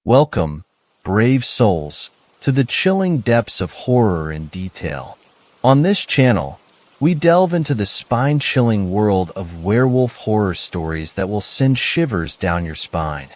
Welcome, brave souls, to the chilling depths of horror and detail. On this channel, we delve into the spine-chilling world of werewolf horror stories that will send shivers down your spine.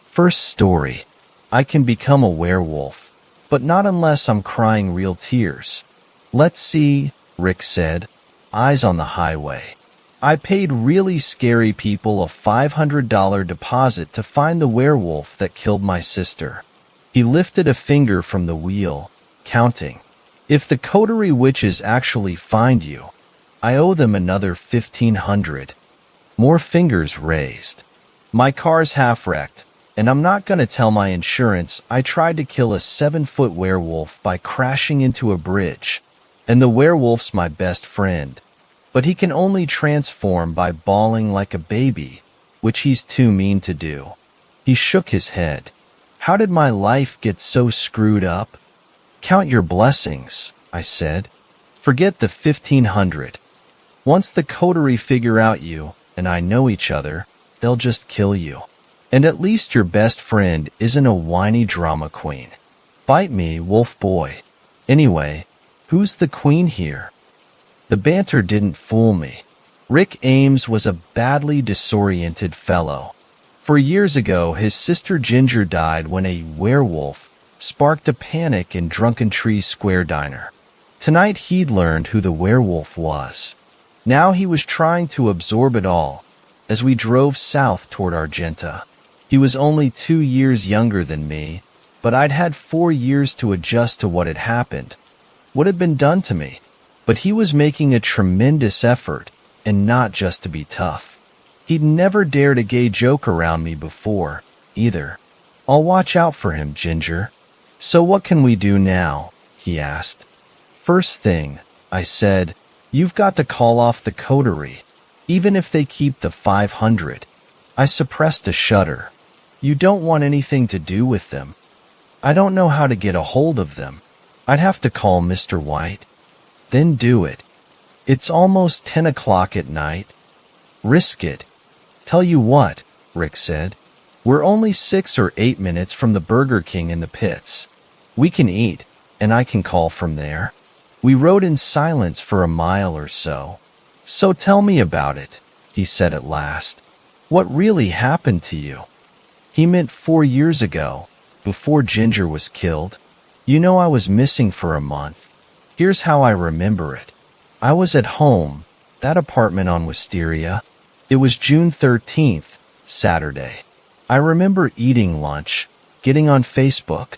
First story. I can become a werewolf, but not unless I'm crying real tears. Let's see, Rick said, eyes on the highway. I paid really scary people a $500 deposit to find the werewolf that killed my sister. He lifted a finger from the wheel, counting. If the coterie witches actually find you, I owe them another $1,500. More fingers raised. My car's half-wrecked, and I'm not gonna tell my insurance I tried to kill a 7-foot werewolf by crashing into a bridge. And the werewolf's my best friend. But he can only transform by bawling like a baby, which he's too mean to do. He shook his head. How did my life get so screwed up? Count your blessings, I said. Forget the $1,500. Once the coterie figure out you and I know each other, they'll just kill you. And at least your best friend isn't a whiny drama queen. Bite me, wolf boy. Anyway, who's the queen here? The banter didn't fool me. Rick Ames was a badly disoriented fellow. 4 years ago, his sister Ginger died when a werewolf sparked a panic in Drunken Tree Square Diner. Tonight he'd learned who the werewolf was. Now he was trying to absorb it all as we drove south toward Argenta. He was only 2 years younger than me, but I'd had 4 years to adjust to what had happened, what had been done to me. But he was making a tremendous effort, and not just to be tough. He'd never dared a gay joke around me before, either. I'll watch out for him, Ginger. So what can we do now? He asked. First thing, I said, you've got to call off the coterie, even if they keep the $500. I suppressed a shudder. You don't want anything to do with them. I don't know how to get a hold of them. I'd have to call Mr. White. Then do it. It's almost 10 o'clock at night. Risk it. Tell you what, Rick said. We're only 6 or 8 minutes from the Burger King in the pits. We can eat, and I can call from there. We rode in silence for a mile or so. So tell me about it, he said at last. What really happened to you? He meant 4 years ago, before Ginger was killed. You know I was missing for a month. Here's how I remember it. I was at home, that apartment on Wisteria. It was June 13th, Saturday. I remember eating lunch, getting on Facebook,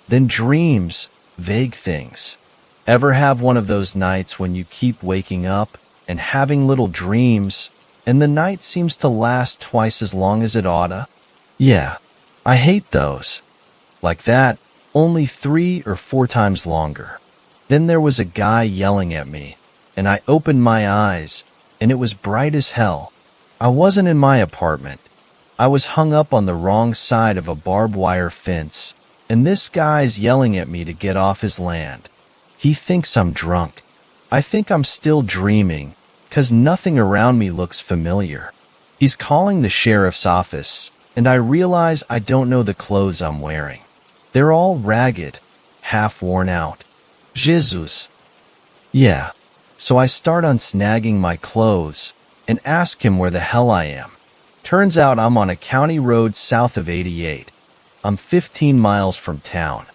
then dreams, vague things. Ever have one of those nights when you keep waking up and having little dreams, and the night seems to last twice as long as it oughta? Yeah, I hate those. Like that, only 3 or 4 times longer. Then there was a guy yelling at me, and I opened my eyes, and it was bright as hell. I wasn't in my apartment. I was hung up on the wrong side of a barbed wire fence, and this guy's yelling at me to get off his land. He thinks I'm drunk. I think I'm still dreaming, 'cause nothing around me looks familiar. He's calling the sheriff's office, and I realize I don't know the clothes I'm wearing. They're all ragged, half worn out. Jesus. Yeah, so I start unsnagging my clothes and ask him where the hell I am. Turns out I'm on a county road south of 88. I'm 15 miles from town.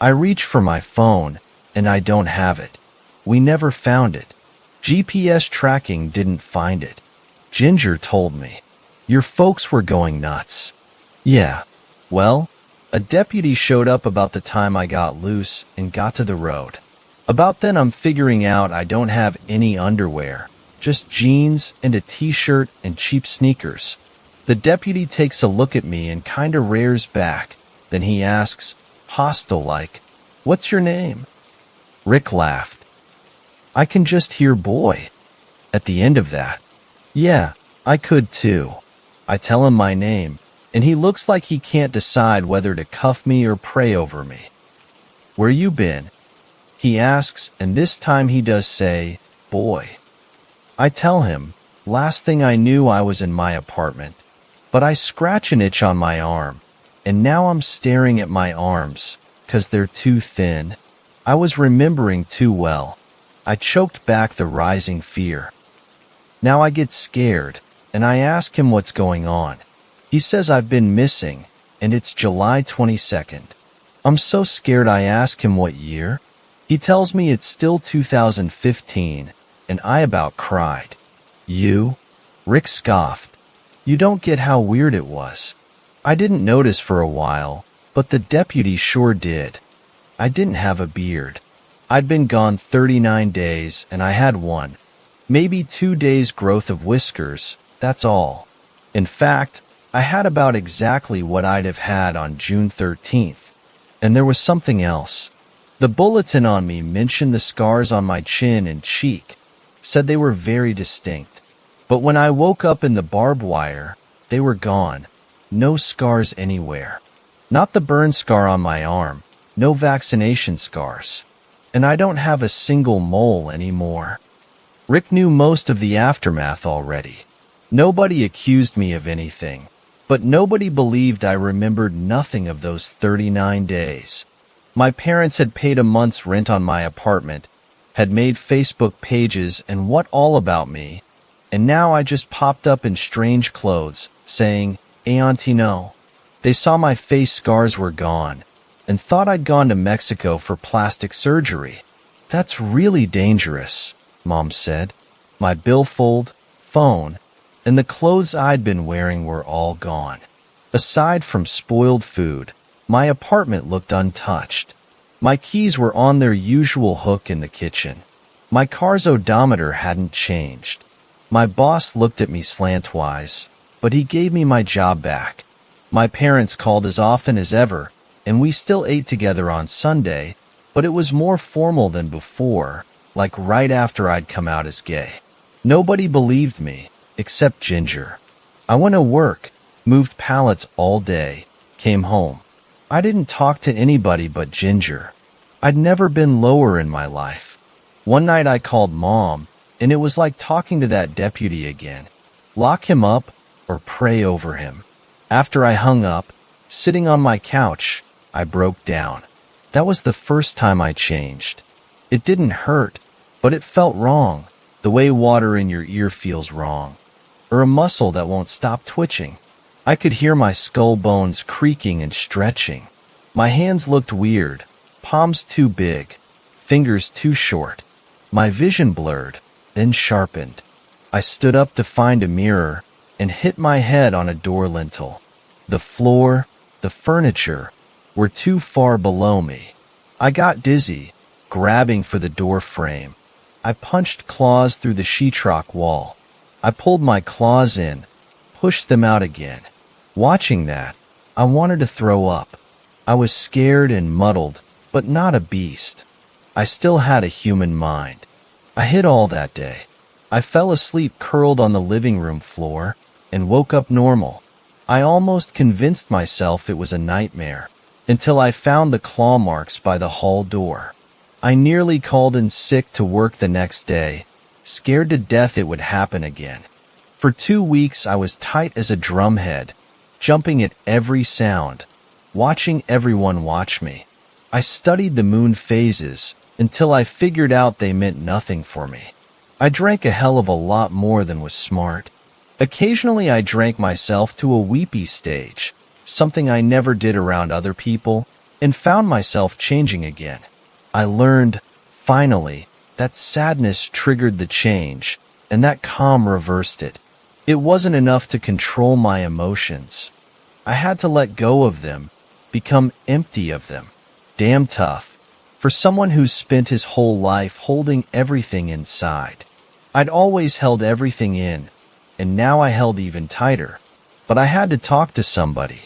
I reach for my phone, and I don't have it. We never found it. GPS tracking didn't find it. Ginger told me. Your folks were going nuts. Yeah, well, a deputy showed up about the time I got loose and got to the road. About then I'm figuring out I don't have any underwear, just jeans and a t-shirt and cheap sneakers. The deputy takes a look at me and kinda rears back. Then he asks, hostile-like, what's your name? Rick laughed. I can just hear boy at the end of that. Yeah, I could too. I tell him my name, and he looks like he can't decide whether to cuff me or pray over me. Where you been? He asks, and this time he does say, boy. I tell him, last thing I knew I was in my apartment, but I scratch an itch on my arm. and now I'm staring at my arms, 'cause they're too thin. I was remembering too well. I choked back the rising fear. Now I get scared, and I ask him what's going on. He says I've been missing, and it's July 22nd. I'm so scared I ask him what year. He tells me it's still 2015, and I about cried. You? Rick scoffed. You don't get how weird it was. I didn't notice for a while, but the deputy sure did. I didn't have a beard. I'd been gone 39 days, and I had one, maybe 2 days' growth of whiskers, that's all. In fact, I had about exactly what I'd have had on June 13th. And there was something else. The bulletin on me mentioned the scars on my chin and cheek, said they were very distinct. But when I woke up in the barbed wire, they were gone. No scars anywhere. Not the burn scar on my arm, no vaccination scars. And I don't have a single mole anymore. Rick knew most of the aftermath already. Nobody accused me of anything, but nobody believed I remembered nothing of those 39 days. My parents had paid a month's rent on my apartment, had made Facebook pages and what all about me, and now I just popped up in strange clothes, saying, "Hey, Auntie, no." They saw my face scars were gone, and thought I'd gone to Mexico for plastic surgery. That's really dangerous, Mom said. My billfold, phone, and the clothes I'd been wearing were all gone. Aside from spoiled food, my apartment looked untouched. My keys were on their usual hook in the kitchen. My car's odometer hadn't changed. My boss looked at me slantwise, but he gave me my job back. My parents called as often as ever, and we still ate together on Sunday, but it was more formal than before, like right after I'd come out as gay. Nobody believed me, except Ginger. I went to work, moved pallets all day, came home. I didn't talk to anybody but Ginger. I'd never been lower in my life. One night I called Mom, and it was like talking to that deputy again. Lock him up or pray over him. After I hung up, sitting on my couch, I broke down. That was the first time I changed. It didn't hurt, but it felt wrong, the way water in your ear feels wrong, or a muscle that won't stop twitching. I could hear my skull bones creaking and stretching. My hands looked weird, palms too big, fingers too short. My vision blurred, then sharpened. I stood up to find a mirror and hit my head on a door lintel. The floor, the furniture, were too far below me. I got dizzy, grabbing for the door frame. I punched claws through the sheetrock wall. I pulled my claws in, pushed them out again. Watching that, I wanted to throw up. I was scared and muddled, but not a beast. I still had a human mind. I hid all that day. I fell asleep curled on the living room floor and woke up normal. I almost convinced myself it was a nightmare until I found the claw marks by the hall door. I nearly called in sick to work the next day, scared to death it would happen again. For 2 weeks I was tight as a drumhead, jumping at every sound, watching everyone watch me. I studied the moon phases until I figured out they meant nothing for me. I drank a hell of a lot more than was smart. Occasionally I drank myself to a weepy stage, something I never did around other people, and found myself changing again. I learned, finally, that sadness triggered the change, and that calm reversed it. It wasn't enough to control my emotions. I had to let go of them, become empty of them. Damn tough, for someone who's spent his whole life holding everything inside. I'd always held everything in, and now I held even tighter. But I had to talk to somebody.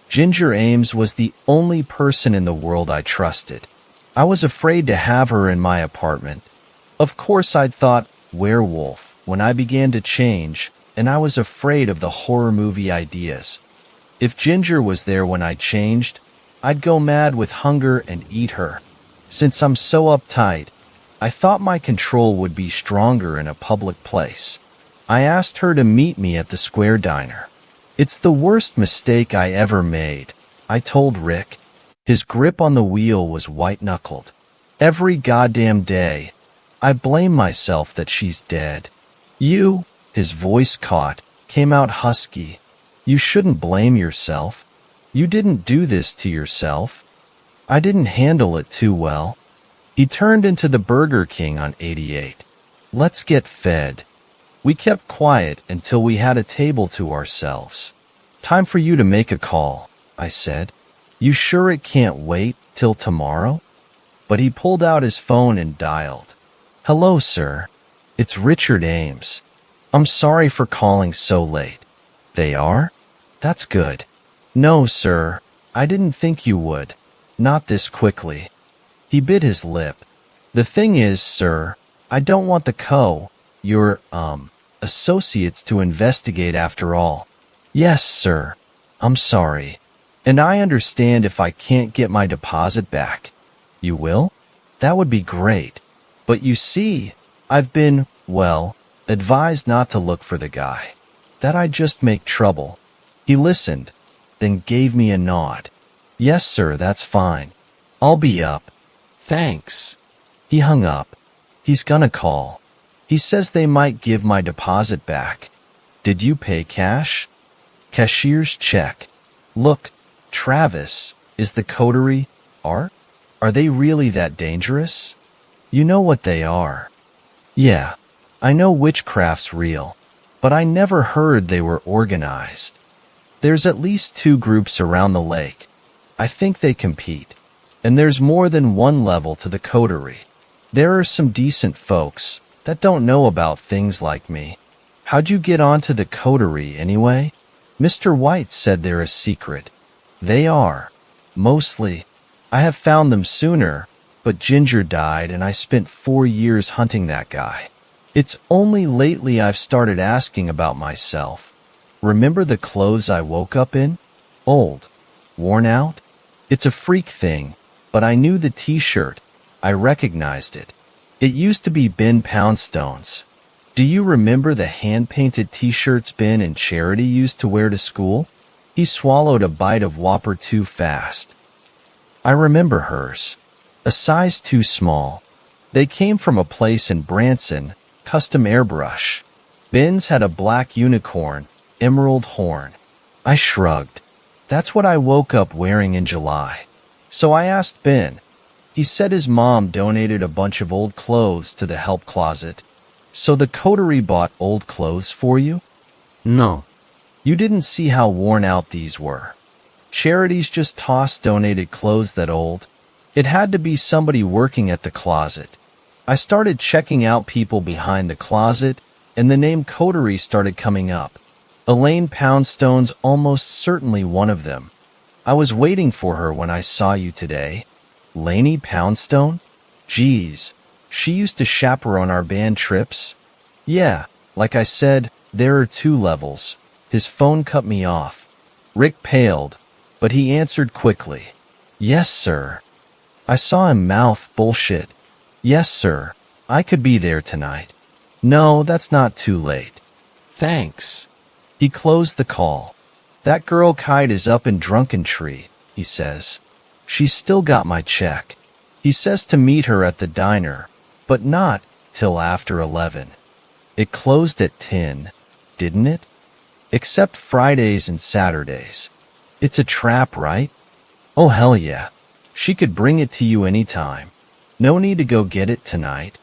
Ginger Ames was the only person in the world I trusted. I was afraid to have her in my apartment. Of course I'd thought werewolf when I began to change, and I was afraid of the horror movie ideas. If Ginger was there when I changed, I'd go mad with hunger and eat her. Since I'm so uptight, I thought my control would be stronger in a public place. I asked her to meet me at the Square Diner. It's the worst mistake I ever made. I told Rick. His grip on the wheel was white-knuckled. Every goddamn day, I blame myself that she's dead. You, his voice caught, came out husky. You shouldn't blame yourself. You didn't do this to yourself. I didn't handle it too well. He turned into the Burger King on 88. Let's get fed. We kept quiet until we had a table to ourselves. Time for you to make a call, I said. You sure it can't wait till tomorrow? But he pulled out his phone and dialed. Hello, sir. It's Richard Ames. I'm sorry for calling so late. They are? That's good. No, sir. I didn't think you would. Not this quickly. He bit his lip. The thing is, sir, I don't want your associates to investigate after all. Yes, sir. I'm sorry. And I understand if I can't get my deposit back. You will? That would be great. But you see, I've been, advised not to look for the guy. That I'd just make trouble. He listened, then gave me a nod. Yes, sir, that's fine. I'll be up. Thanks. He hung up. He's gonna call. He says they might give my deposit back. Did you pay cash? Cashier's check. Look, Travis, is the coterie, are they really that dangerous? You know what they are. Yeah, I know witchcraft's real, but I never heard they were organized. There's at least 2 groups around the lake. I think they compete. And there's more than one level to the coterie. There are some decent folks that don't know about things like me. How'd you get onto the coterie anyway? Mr. White said they're a secret. They are. Mostly. I have found them sooner, but Ginger died and I spent 4 years hunting that guy. It's only lately I've started asking about myself. Remember the clothes I woke up in? Old. Worn out? It's a freak thing, but I knew the t-shirt. I recognized it. It used to be Ben Poundstone's. Do you remember the hand-painted t-shirts Ben and Charity used to wear to school? He swallowed a bite of Whopper too fast. I remember hers. A size too small. They came from a place in Branson, custom airbrush. Ben's had a black unicorn, emerald horn. I shrugged. That's what I woke up wearing in July. So I asked Ben. He said his mom donated a bunch of old clothes to the help closet. So the coterie bought old clothes for you? No. You didn't see how worn out these were. Charities just tossed donated clothes that old. It had to be somebody working at the closet. I started checking out people behind the closet, and the name coterie started coming up. Elaine Poundstone's almost certainly one of them. I was waiting for her when I saw you today. Lainey Poundstone? Geez, she used to chaperone our band trips? Yeah, like I said, there are 2 levels. His phone cut me off. Rick paled, but he answered quickly. Yes, sir. I saw him mouth bullshit. Yes, sir. I could be there tonight. No, that's not too late. Thanks. He closed the call. That girl Kite is up in Drunken Tree, he says. She's still got my check. He says to meet her at the diner, but not till after 11. It closed at 10, didn't it? Except Fridays and Saturdays. It's a trap, right? Oh, hell yeah. She could bring it to you anytime. No need to go get it tonight.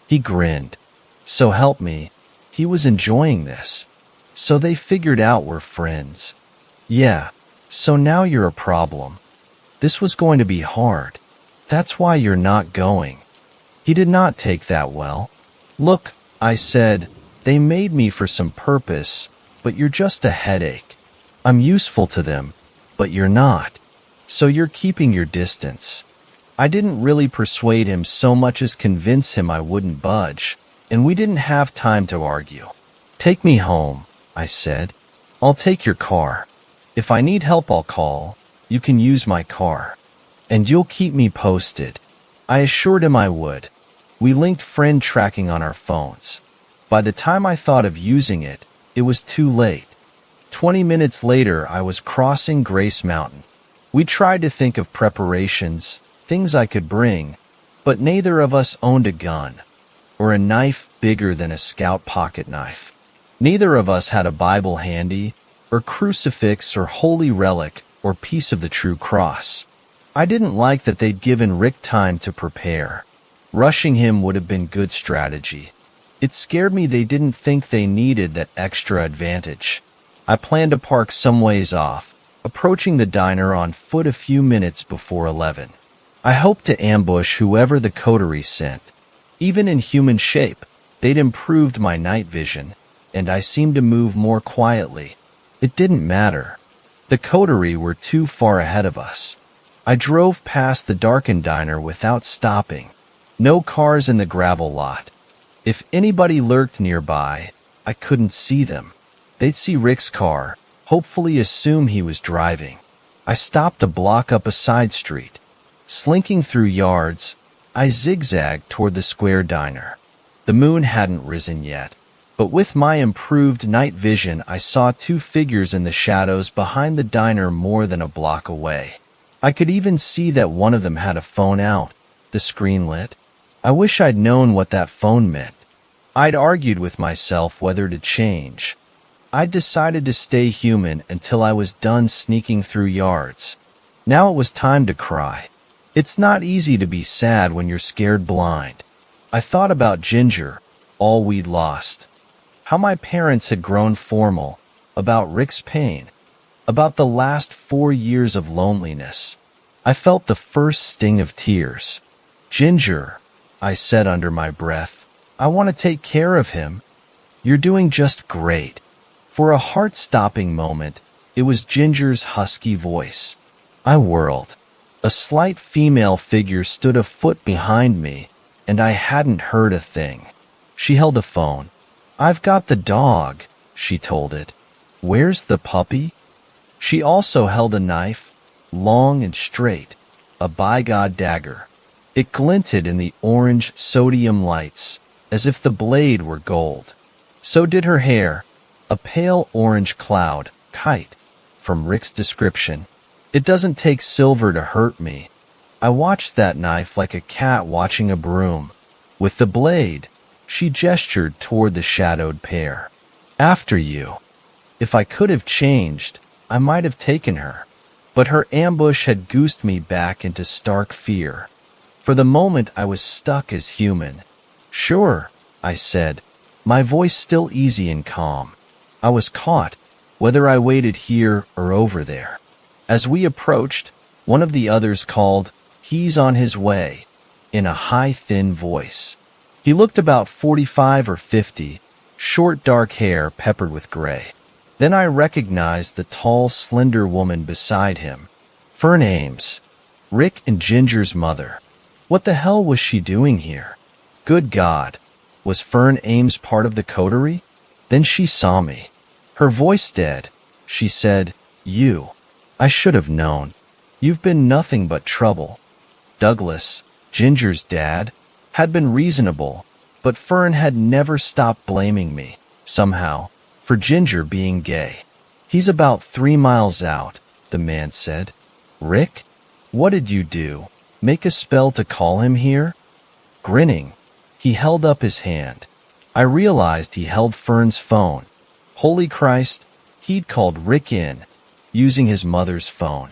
He grinned. So help me, he was enjoying this. So they figured out we're friends. Yeah, so now you're a problem. This was going to be hard. That's why you're not going. He did not take that well. Look, I said, they made me for some purpose, but you're just a headache. I'm useful to them, but you're not. So you're keeping your distance. I didn't really persuade him so much as convince him I wouldn't budge, and we didn't have time to argue. Take me home, I said. I'll take your car. If I need help, I'll call. You can use my car. And you'll keep me posted. I assured him I would. We linked friend tracking on our phones. By the time I thought of using it, it was too late. 20 minutes later, I was crossing Grace Mountain. We tried to think of preparations, things I could bring, but neither of us owned a gun, or a knife bigger than a scout pocket knife. Neither of us had a Bible handy, or crucifix or holy relic or piece of the true cross. I didn't like that they'd given Rick time to prepare. Rushing him would have been good strategy. It scared me they didn't think they needed that extra advantage. I planned to park some ways off, approaching the diner on foot a few minutes before 11. I hoped to ambush whoever the coterie sent. Even in human shape, they'd improved my night vision, and I seemed to move more quietly. It didn't matter. The coterie were too far ahead of us. I drove past the darkened diner without stopping. No cars in the gravel lot. If anybody lurked nearby, I couldn't see them. They'd see Rick's car, hopefully assume he was driving. I stopped a block up a side street. Slinking through yards, I zigzagged toward the square diner. The moon hadn't risen yet, but with my improved night vision, I saw two figures in the shadows behind the diner more than a block away. I could even see that one of them had a phone out, the screen lit. I wish I'd known what that phone meant. I'd argued with myself whether to change. I'd decided to stay human until I was done sneaking through yards. Now it was time to cry. It's not easy to be sad when you're scared blind. I thought about Ginger, all we'd lost. How my parents had grown formal, about Rick's pain, about the last 4 years of loneliness. I felt the first sting of tears. Ginger, I said under my breath, I want to take care of him. You're doing just great. For a heart-stopping moment, it was Ginger's husky voice. I whirled. A slight female figure stood a foot behind me, and I hadn't heard a thing. She held a phone. I've got the dog, she told it. Where's the puppy? She also held a knife, long and straight, a by-God dagger. It glinted in the orange sodium lights, as if the blade were gold. So did her hair, a pale orange cloud, kite, from Rick's description. It doesn't take silver to hurt me. I watched that knife like a cat watching a broom. With the blade, she gestured toward the shadowed pair. After you. If I could have changed, I might have taken her. But her ambush had goosed me back into stark fear. For the moment I was stuck as human. Sure, I said, my voice still easy and calm. I was caught, whether I waited here or over there. As we approached, one of the others called, "He's on his way," in a high, thin voice. He looked about 45 or 50, short dark hair peppered with gray. Then I recognized the tall, slender woman beside him. Fern Ames, Rick and Ginger's mother. What the hell was she doing here? Good God, was Fern Ames part of the coterie? Then she saw me. Her voice dead. She said, "You. I should have known. You've been nothing but trouble." Douglas, Ginger's dad, had been reasonable, but Fern had never stopped blaming me, somehow, for Ginger being gay. "He's about 3 miles out," the man said. "Rick? What did you do? Make a spell to call him here?" Grinning, he held up his hand. I realized he held Fern's phone. Holy Christ, he'd called Rick in, using his mother's phone.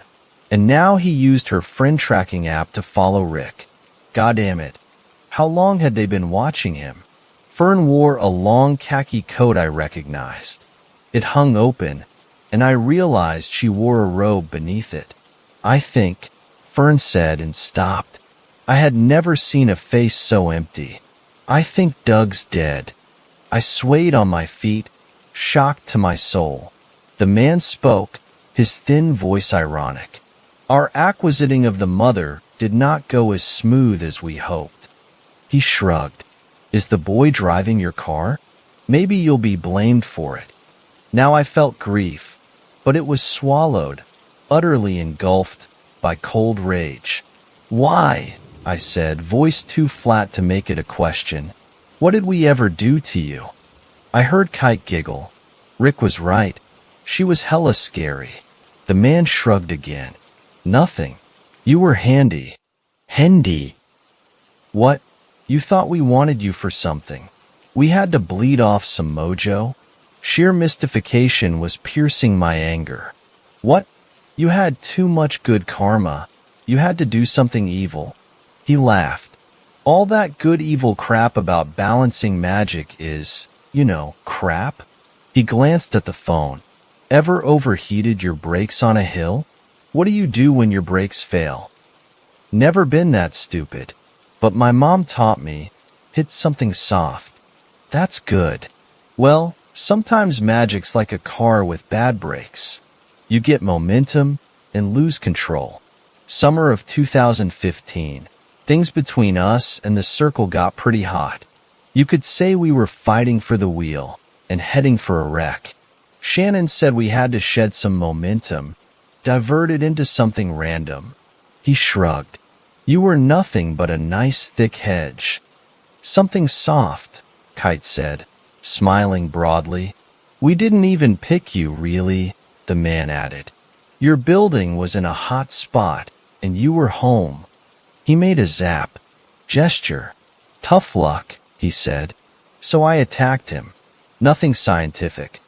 And now he used her friend tracking app to follow Rick. Goddamn it. How long had they been watching him? Fern wore a long khaki coat I recognized. It hung open, and I realized she wore a robe beneath it. "I think," Fern said and stopped. I had never seen a face so empty. "I think Doug's dead." I swayed on my feet, shocked to my soul. The man spoke, his thin voice ironic. Our acquisiting of the mother did not go as smooth as we hoped. He shrugged. "Is the boy driving your car? Maybe you'll be blamed for it." Now I felt grief, but it was swallowed, utterly engulfed, by cold rage. "Why?" I said, voice too flat to make it a question. "What did we ever do to you?" I heard Kite giggle. Rick was right. She was hella scary. The man shrugged again. Nothing. You were handy. Handy. What? You thought we wanted you for something. We had to bleed off some mojo? Sheer mystification was piercing my anger. What? You had too much good karma. You had to do something evil. He laughed. All that good evil crap about balancing magic is, crap. He glanced at the phone. Ever overheated your brakes on a hill? What do you do when your brakes fail? Never been that stupid. But my mom taught me, hit something soft. That's good. Well, sometimes magic's like a car with bad brakes. You get momentum and lose control. Summer of 2015. Things between us and the circle got pretty hot. You could say we were fighting for the wheel and heading for a wreck. Shannon said we had to shed some momentum, divert it into something random. He shrugged. You were nothing but a nice thick hedge. Something soft, Kite said, smiling broadly. We didn't even pick you, really, the man added. Your building was in a hot spot, and you were home. He made a zap gesture. Tough luck, he said. So I attacked him. Nothing scientific.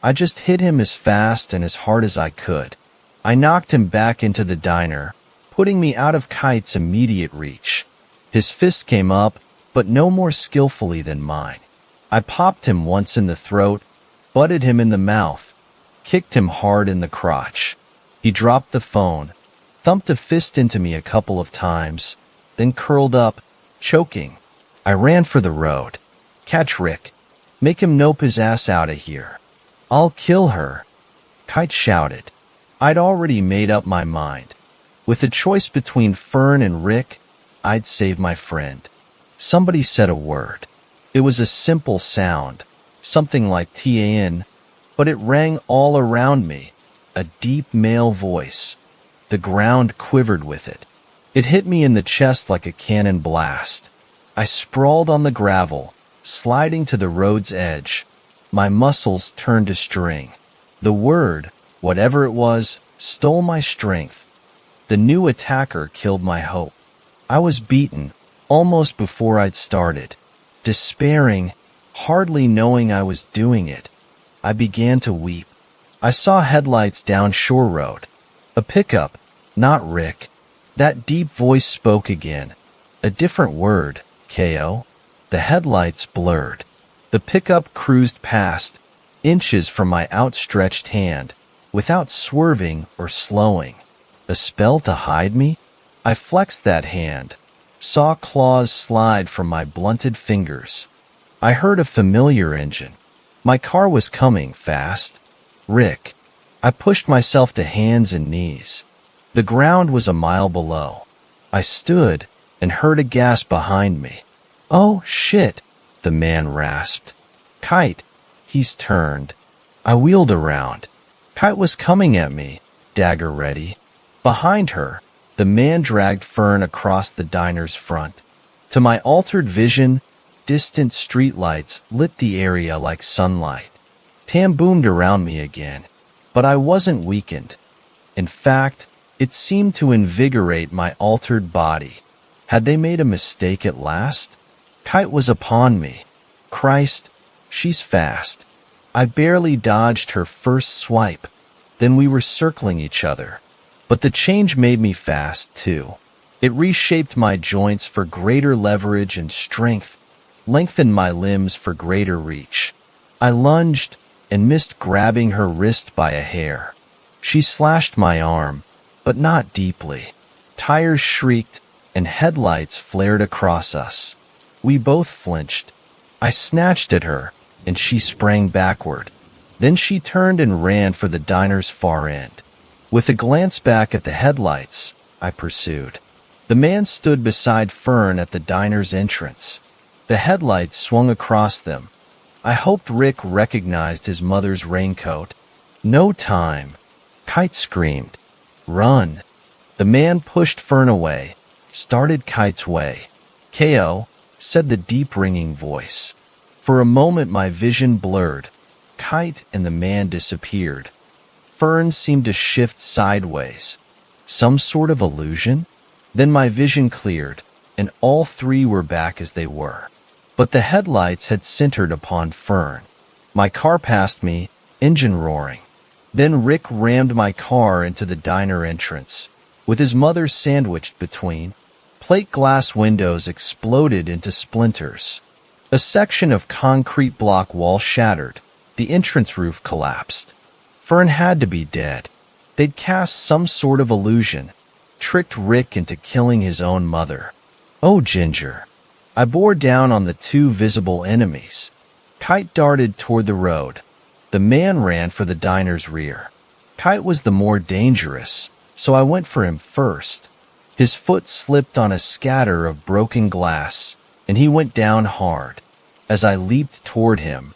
I just hit him as fast and as hard as I could. I knocked him back into the diner, putting me out of Kite's immediate reach. His fist came up, but no more skillfully than mine. I popped him once in the throat, butted him in the mouth, kicked him hard in the crotch. He dropped the phone, thumped a fist into me a couple of times, then curled up, choking. I ran for the road. Catch Rick. Make him nope his ass out of here. I'll kill her, Kite shouted. I'd already made up my mind. With a choice between Fern and Rick, I'd save my friend. Somebody said a word. It was a simple sound, something like TAN, but it rang all around me, a deep male voice. The ground quivered with it. It hit me in the chest like a cannon blast. I sprawled on the gravel, sliding to the road's edge. My muscles turned to string. The word, whatever it was, stole my strength. The new attacker killed my hope. I was beaten, almost before I'd started. Despairing, hardly knowing I was doing it, I began to weep. I saw headlights down Shore Road. A pickup, not Rick. That deep voice spoke again. A different word, KO. The headlights blurred. The pickup cruised past, inches from my outstretched hand, without swerving or slowing. A spell to hide me? I flexed that hand, saw claws slide from my blunted fingers. I heard a familiar engine. My car was coming fast. Rick. I pushed myself to hands and knees. The ground was a mile below. I stood and heard a gasp behind me. Oh, shit, the man rasped. Kite. He's turned. I wheeled around. Kite was coming at me, dagger ready. Behind her, the man dragged Fern across the diner's front. To my altered vision, distant streetlights lit the area like sunlight. Tam boomed around me again, but I wasn't weakened. In fact, it seemed to invigorate my altered body. Had they made a mistake at last? Kite was upon me. Christ, she's fast. I barely dodged her first swipe. Then we were circling each other. But the change made me fast, too. It reshaped my joints for greater leverage and strength, lengthened my limbs for greater reach. I lunged and missed grabbing her wrist by a hair. She slashed my arm, but not deeply. Tires shrieked, and headlights flared across us. We both flinched. I snatched at her, and she sprang backward. Then she turned and ran for the diner's far end. With a glance back at the headlights, I pursued. The man stood beside Fern at the diner's entrance. The headlights swung across them. I hoped Rick recognized his mother's raincoat. No time. Kite screamed. Run. The man pushed Fern away, started Kite's way. KO, said the deep ringing voice. For a moment my vision blurred. Kite and the man disappeared. Fern seemed to shift sideways. Some sort of illusion? Then my vision cleared, and all three were back as they were. But the headlights had centered upon Fern. My car passed me, engine roaring. Then Rick rammed my car into the diner entrance, with his mother sandwiched between. Plate glass windows exploded into splinters. A section of concrete block wall shattered. The entrance roof collapsed. Fern had to be dead. They'd cast some sort of illusion, tricked Rick into killing his own mother. Oh, Ginger. I bore down on the two visible enemies. Kite darted toward the road. The man ran for the diner's rear. Kite was the more dangerous, so I went for him first. His foot slipped on a scatter of broken glass, and he went down hard. As I leaped toward him,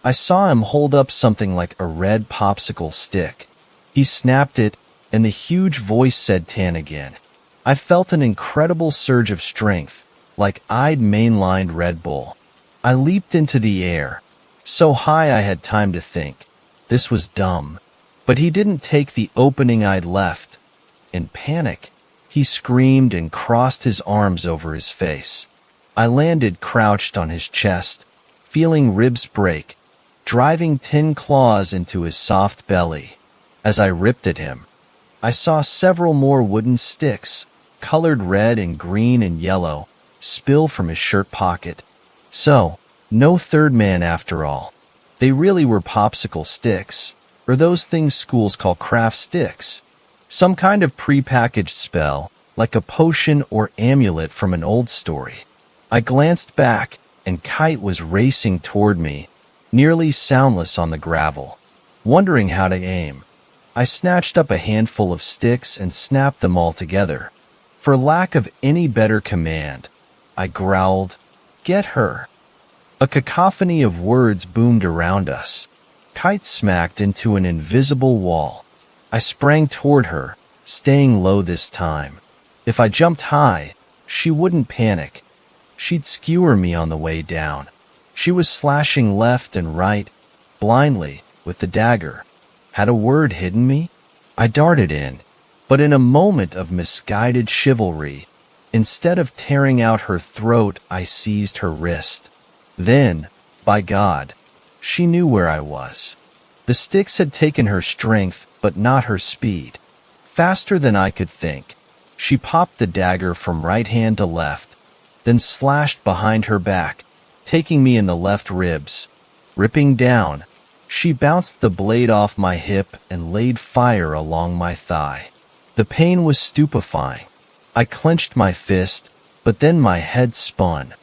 I saw him hold up something like a red popsicle stick. He snapped it, and the huge voice said "Tan" again. I felt an incredible surge of strength, like I'd mainlined Red Bull. I leaped into the air, so high I had time to think. This was dumb. But he didn't take the opening I'd left. In panic, he screamed and crossed his arms over his face. I landed crouched on his chest, feeling ribs break, driving 10 claws into his soft belly. As I ripped at him, I saw several more wooden sticks, colored red and green and yellow, spill from his shirt pocket. So, no third man after all. They really were popsicle sticks, or those things schools call craft sticks. Some kind of prepackaged spell, like a potion or amulet from an old story. I glanced back, and Kite was racing toward me, nearly soundless on the gravel, wondering how to aim. I snatched up a handful of sticks and snapped them all together. For lack of any better command, I growled, "Get her!" A cacophony of words boomed around us. Kite smacked into an invisible wall. I sprang toward her, staying low this time. If I jumped high, she wouldn't panic. She'd skewer me on the way down. She was slashing left and right, blindly, with the dagger. Had a word hidden me? I darted in, but in a moment of misguided chivalry, instead of tearing out her throat, I seized her wrist. Then, by God, she knew where I was. The sticks had taken her strength, but not her speed. Faster than I could think, she popped the dagger from right hand to left, then slashed behind her back, taking me in the left ribs. Ripping down, she bounced the blade off my hip and laid fire along my thigh. The pain was stupefying. I clenched my fist, but then my head spun.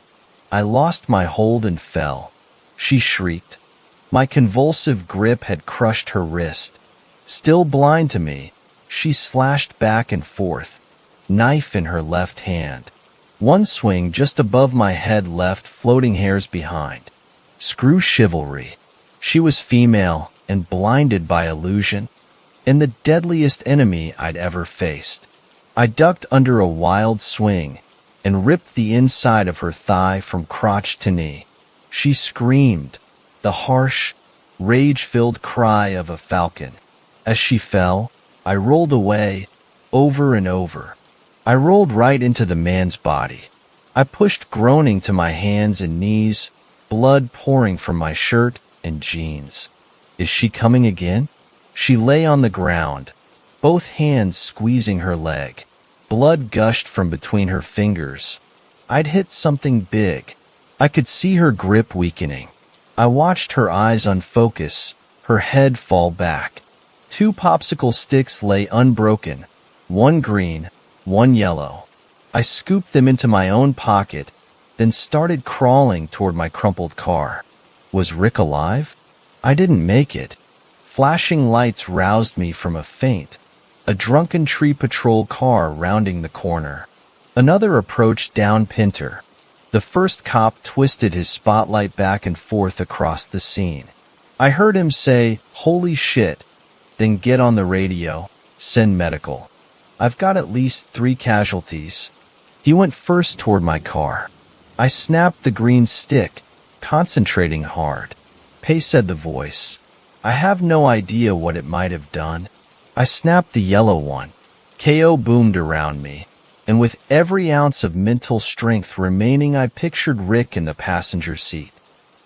I lost my hold and fell. She shrieked. My convulsive grip had crushed her wrist. Still blind to me, she slashed back and forth, knife in her left hand. One swing just above my head left floating hairs behind. Screw chivalry. She was female and blinded by illusion, and the deadliest enemy I'd ever faced. I ducked under a wild swing and ripped the inside of her thigh from crotch to knee. She screamed, the harsh, rage-filled cry of a falcon. As she fell, I rolled away, over and over. I rolled right into the man's body. I pushed groaning to my hands and knees, blood pouring from my shirt and jeans. Is she coming again? She lay on the ground, both hands squeezing her leg. Blood gushed from between her fingers. I'd hit something big. I could see her grip weakening. I watched her eyes unfocus, her head fall back. 2 popsicle sticks lay unbroken, one green, one yellow. I scooped them into my own pocket, then started crawling toward my crumpled car. Was Rick alive? I didn't make it. Flashing lights roused me from a faint. A drunken tree patrol car rounding the corner. Another approached down Pinter. The first cop twisted his spotlight back and forth across the scene. I heard him say, "Holy shit," then get on the radio, "Send medical. I've got at least 3 casualties." He went first toward my car. I snapped the green stick, concentrating hard. "Pay," said the voice. I have no idea what it might have done. I snapped the yellow one. KO boomed around me, and with every ounce of mental strength remaining, I pictured Rick in the passenger seat.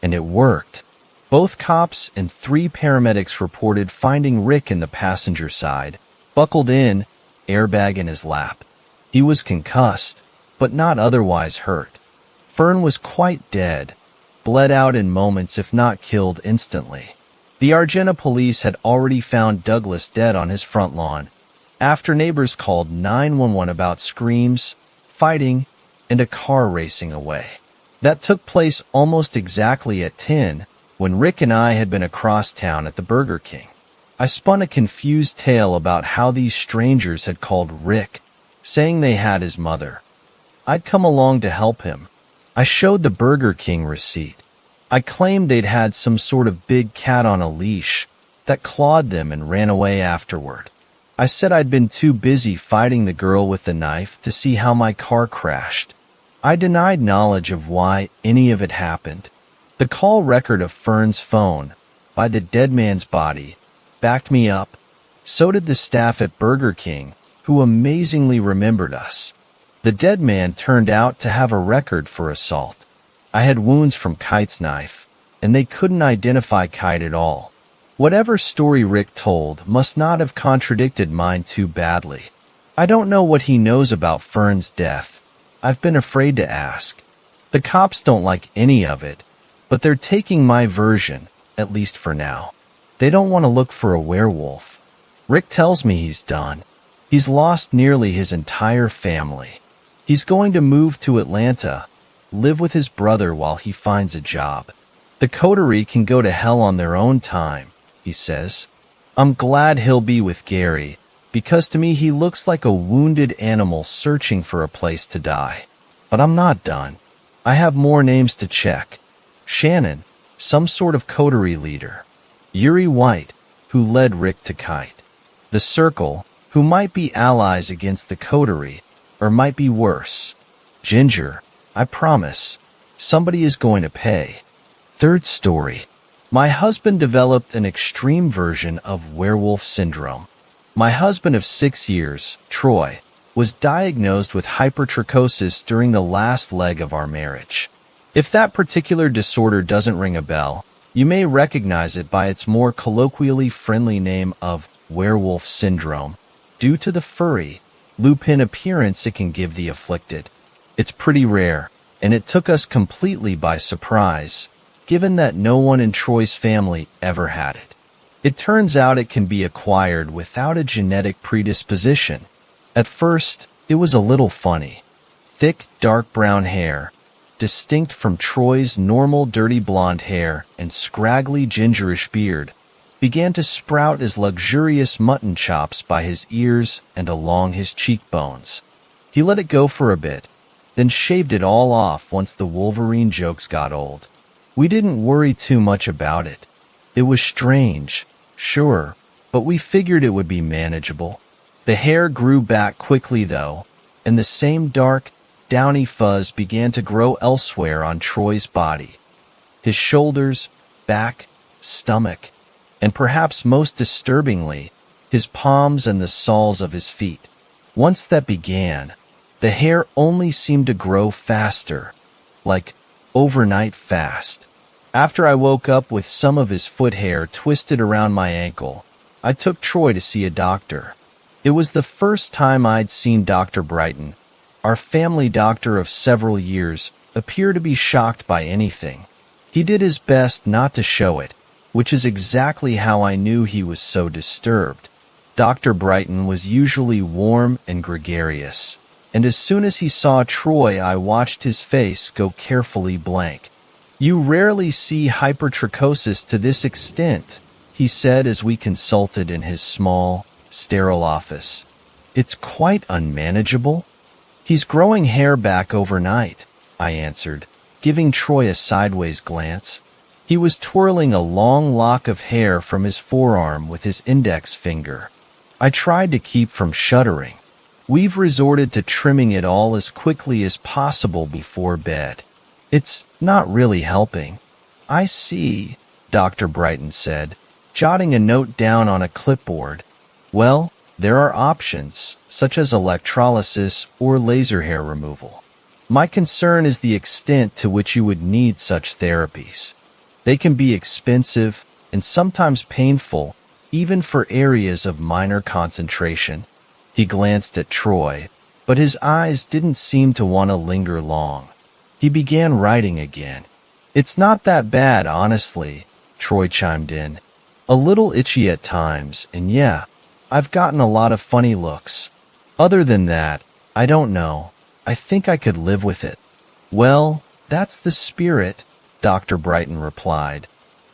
And it worked. Both cops and 3 paramedics reported finding Rick in the passenger side, buckled in, airbag in his lap. He was concussed, but not otherwise hurt. Fern was quite dead, bled out in moments if not killed instantly. The Argenta police had already found Douglas dead on his front lawn, after neighbors called 911 about screams, fighting, and a car racing away. That took place almost exactly at 10, when Rick and I had been across town at the Burger King. I spun a confused tale about how these strangers had called Rick, saying they had his mother. I'd come along to help him. I showed the Burger King receipt. I claimed they'd had some sort of big cat on a leash that clawed them and ran away afterward. I said I'd been too busy fighting the girl with the knife to see how my car crashed. I denied knowledge of why any of it happened. The call record of Fern's phone, by the dead man's body, backed me up. So did the staff at Burger King, who amazingly remembered us. The dead man turned out to have a record for assault. I had wounds from Kite's knife, and they couldn't identify Kite at all. Whatever story Rick told must not have contradicted mine too badly. I don't know what he knows about Fern's death. I've been afraid to ask. The cops don't like any of it, but they're taking my version, at least for now. They don't want to look for a werewolf. Rick tells me he's done. He's lost nearly his entire family. He's going to move to Atlanta, live with his brother while he finds a job. The coterie can go to hell on their own time, he says. I'm glad he'll be with Gary, because to me he looks like a wounded animal searching for a place to die. But I'm not done. I have more names to check. Shannon, some sort of coterie leader. Yuri White, who led Rick to Kite. The Circle, who might be allies against the coterie, or might be worse. Ginger, I promise, somebody is going to pay. Third story. My husband developed an extreme version of werewolf syndrome. My husband of 6 years, Troy, was diagnosed with hypertrichosis during the last leg of our marriage. If that particular disorder doesn't ring a bell, you may recognize it by its more colloquially friendly name of werewolf syndrome, due to the furry, lupin appearance it can give the afflicted. It's pretty rare, and it took us completely by surprise, given that no one in Troy's family ever had it. It turns out it can be acquired without a genetic predisposition. At first, it was a little funny. Thick, dark brown hair, distinct from Troy's normal dirty blonde hair and scraggly gingerish beard, began to sprout as luxurious mutton chops by his ears and along his cheekbones. He let it go for a bit, then shaved it all off once the Wolverine jokes got old. We didn't worry too much about it. It was strange, sure, but we figured it would be manageable. The hair grew back quickly though, and the same dark, downy fuzz began to grow elsewhere on Troy's body. His shoulders, back, stomach, and perhaps most disturbingly, his palms and the soles of his feet. Once that began, the hair only seemed to grow faster, like overnight fast. After I woke up with some of his foot hair twisted around my ankle, I took Troy to see a doctor. It was the first time I'd seen Dr. Brighton, our family doctor of several years, appear to be shocked by anything. He did his best not to show it, which is exactly how I knew he was so disturbed. Dr. Brighton was usually warm and gregarious, and as soon as he saw Troy, I watched his face go carefully blank. "You rarely see hypertrichosis to this extent," he said as we consulted in his small, sterile office. "It's quite unmanageable." "He's growing hair back overnight," I answered, giving Troy a sideways glance. He was twirling a long lock of hair from his forearm with his index finger. I tried to keep from shuddering. "We've resorted to trimming it all as quickly as possible before bed. It's not really helping." "I see," Dr. Brighton said, jotting a note down on a clipboard. "Well, There are options, such as electrolysis or laser hair removal. My concern is the extent to which you would need such therapies. They can be expensive and sometimes painful, even for areas of minor concentration. He glanced at Troy, but his eyes didn't seem to want to linger long. He began writing again. "It's not that bad, honestly," Troy chimed in. "A little itchy at times, and yeah, I've gotten a lot of funny looks. Other than that, I don't know. I think I could live with it." "Well, that's the spirit," Dr. Brighton replied,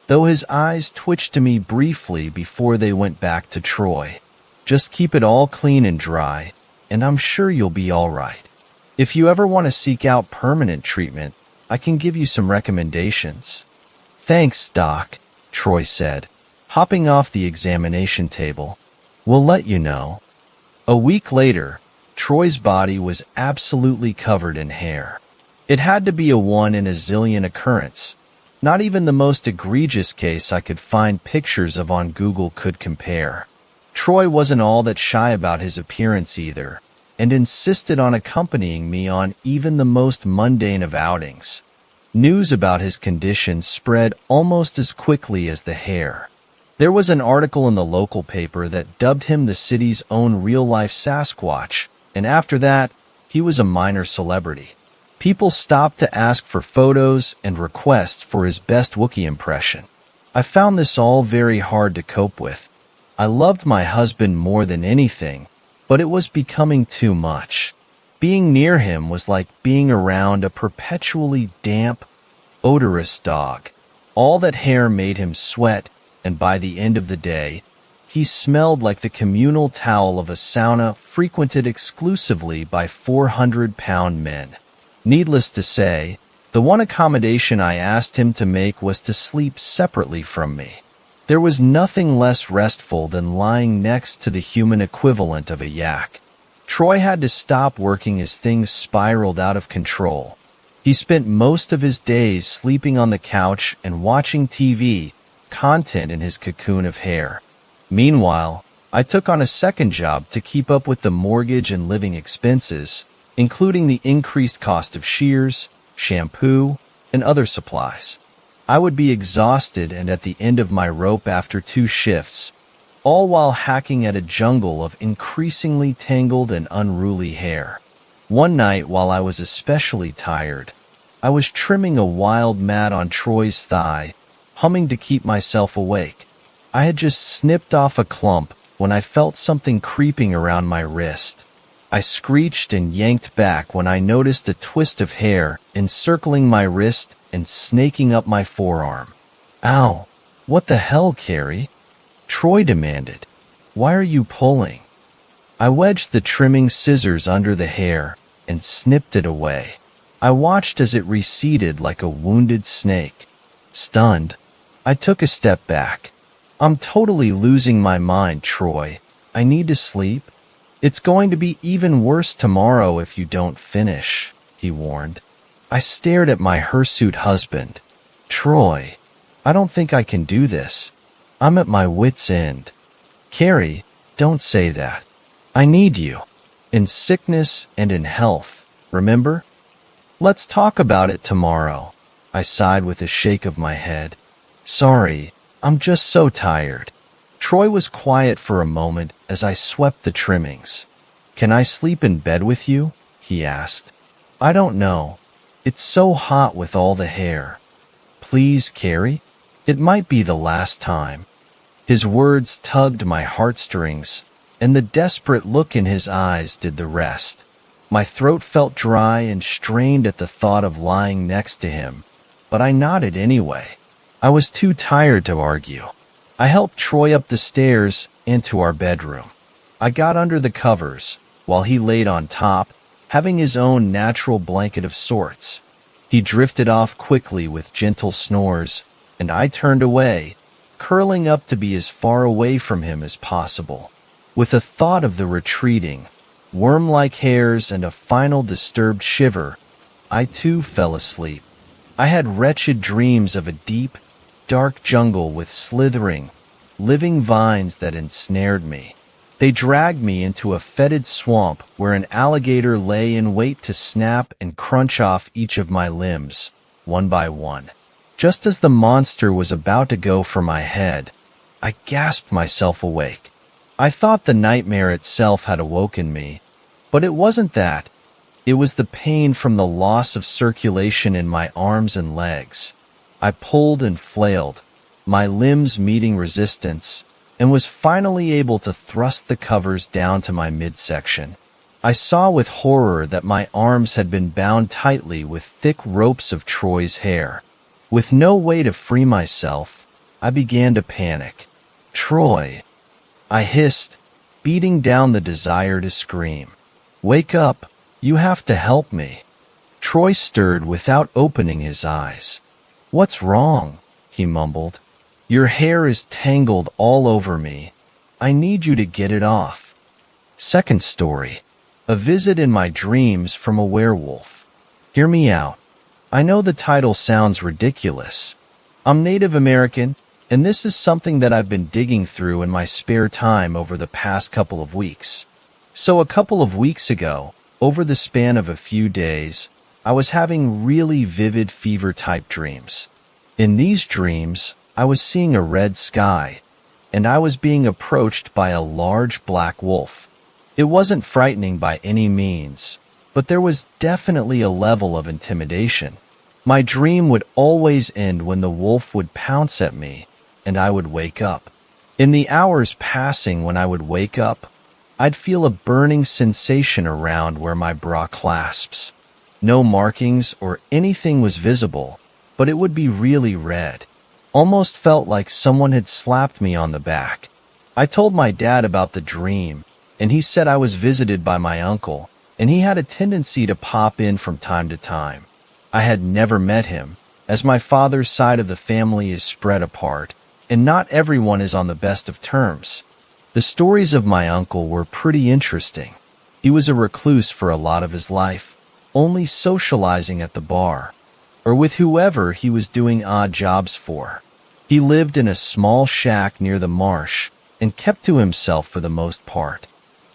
though his eyes twitched to me briefly before they went back to Troy. "Just keep it all clean and dry, and I'm sure you'll be all right. If you ever want to seek out permanent treatment, I can give you some recommendations." "Thanks, Doc," Troy said, hopping off the examination table. "We'll let you know." A week later, Troy's body was absolutely covered in hair. It had to be a 1 in a zillion occurrence. Not even the most egregious case I could find pictures of on Google could compare. Troy wasn't all that shy about his appearance either, and insisted on accompanying me on even the most mundane of outings. News about his condition spread almost as quickly as the hair. There was an article in the local paper that dubbed him the city's own real-life Sasquatch, and after that, he was a minor celebrity. People stopped to ask for photos and requests for his best Wookiee impression. I found this all very hard to cope with. I loved my husband more than anything, but it was becoming too much. Being near him was like being around a perpetually damp, odorous dog. All that hair made him sweat, and by the end of the day, he smelled like the communal towel of a sauna frequented exclusively by 400-pound men. Needless to say, the one accommodation I asked him to make was to sleep separately from me. There was nothing less restful than lying next to the human equivalent of a yak. Troy had to stop working as things spiraled out of control. He spent most of his days sleeping on the couch and watching TV, content in his cocoon of hair. Meanwhile, I took on a second job to keep up with the mortgage and living expenses, including the increased cost of shears, shampoo, and other supplies. I would be exhausted and at the end of my rope after 2 shifts, all while hacking at a jungle of increasingly tangled and unruly hair. One night, while I was especially tired, I was trimming a wild mat on Troy's thigh, humming to keep myself awake. I had just snipped off a clump when I felt something creeping around my wrist. I screeched and yanked back when I noticed a twist of hair encircling my wrist and snaking up my forearm. "Ow! What the hell, Carrie?" Troy demanded. "Why are you pulling?" I wedged the trimming scissors under the hair and snipped it away. I watched as it receded like a wounded snake. Stunned, I took a step back. "I'm totally losing my mind, Troy. I need to sleep. It's going to be even worse tomorrow if you don't finish," he warned. I stared at my hirsute husband. "Troy, I don't think I can do this. I'm at my wit's end." "Carrie, don't say that. I need you. In sickness and in health, remember? Let's talk about it tomorrow." I sighed with a shake of my head. "Sorry, I'm just so tired." Troy was quiet for a moment as I swept the trimmings. "Can I sleep in bed with you?" he asked. "I don't know. It's so hot with all the hair." "Please, Carrie? It might be the last time." His words tugged my heartstrings, and the desperate look in his eyes did the rest. My throat felt dry and strained at the thought of lying next to him, but I nodded anyway. I was too tired to argue. I helped Troy up the stairs and to our bedroom. I got under the covers, while he laid on top, having his own natural blanket of sorts. He drifted off quickly with gentle snores, and I turned away, curling up to be as far away from him as possible. With the thought of the retreating, worm-like hairs and a final disturbed shiver, I too fell asleep. I had wretched dreams of a deep, dark jungle with slithering, living vines that ensnared me. They dragged me into a fetid swamp where an alligator lay in wait to snap and crunch off each of my limbs, one by one. Just as the monster was about to go for my head, I gasped myself awake. I thought the nightmare itself had awoken me, but it wasn't that. It was the pain from the loss of circulation in my arms and legs. I pulled and flailed, my limbs meeting resistance, and was finally able to thrust the covers down to my midsection. I saw with horror that my arms had been bound tightly with thick ropes of Troy's hair. With no way to free myself, I began to panic. "Troy," I hissed, beating down the desire to scream. "Wake up, you have to help me." Troy stirred without opening his eyes. "What's wrong?" he mumbled. "Your hair is tangled all over me. I need you to get it off." Second story. A visit in my dreams from a werewolf. Hear me out. I know the title sounds ridiculous. I'm Native American, and this is something that I've been digging through in my spare time over the past couple of weeks. So a couple of weeks ago, over the span of a few days, I was having really vivid fever-type dreams. In these dreams, I was seeing a red sky, and I was being approached by a large black wolf. It wasn't frightening by any means, but there was definitely a level of intimidation. My dream would always end when the wolf would pounce at me, and I would wake up. In the hours passing when I would wake up, I'd feel a burning sensation around where my bra clasps. No markings or anything was visible, but it would be really red. Almost felt like someone had slapped me on the back. I told my dad about the dream, and he said I was visited by my uncle, and he had a tendency to pop in from time to time. I had never met him, as my father's side of the family is spread apart, and not everyone is on the best of terms. The stories of my uncle were pretty interesting. He was a recluse for a lot of his life, only socializing at the bar, or with whoever he was doing odd jobs for. He lived in a small shack near the marsh and kept to himself for the most part.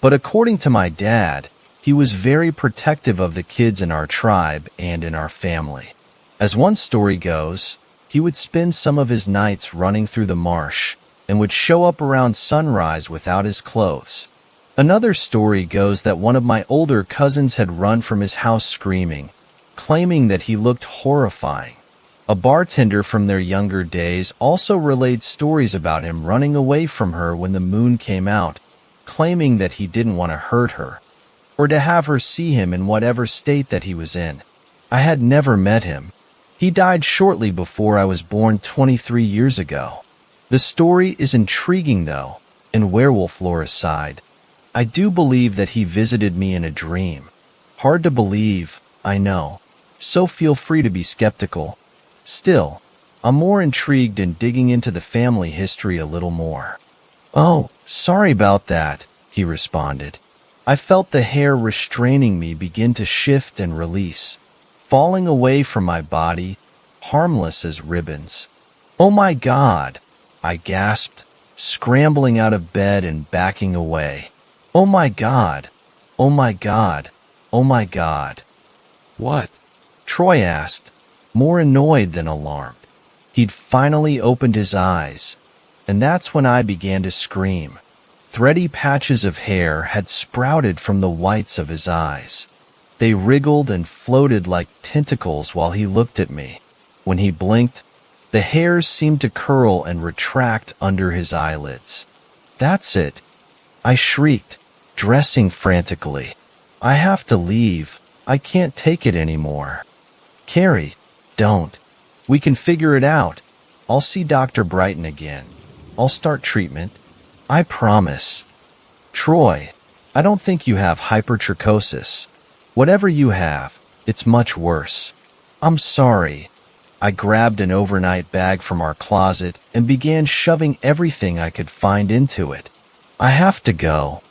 But according to my dad, he was very protective of the kids in our tribe and in our family. As one story goes, he would spend some of his nights running through the marsh and would show up around sunrise without his clothes. Another story goes that one of my older cousins had run from his house screaming, claiming that he looked horrifying. A bartender from their younger days also relayed stories about him running away from her when the moon came out, claiming that he didn't want to hurt her, or to have her see him in whatever state that he was in. I had never met him. He died shortly before I was born 23 years ago. The story is intriguing though, and werewolf lore aside, I do believe that he visited me in a dream. Hard to believe, I know, so feel free to be skeptical. Still, I'm more intrigued in digging into the family history a little more. "Oh, sorry about that," he responded. I felt the hair restraining me begin to shift and release, falling away from my body, harmless as ribbons. "Oh my God," I gasped, scrambling out of bed and backing away. "Oh my God, oh my God, oh my God." "What?" Troy asked, more annoyed than alarmed. He'd finally opened his eyes, and that's when I began to scream. Thready patches of hair had sprouted from the whites of his eyes. They wriggled and floated like tentacles while he looked at me. When he blinked, the hairs seemed to curl and retract under his eyelids. "That's it," I shrieked, dressing frantically. "I have to leave. I can't take it anymore." "Carrie, don't. We can figure it out. I'll see Dr. Brighton again. I'll start treatment. I promise." "Troy, I don't think you have hypertrichosis. Whatever you have, it's much worse." "I'm sorry." I grabbed an overnight bag from our closet and began shoving everything I could find into it. "I have to go."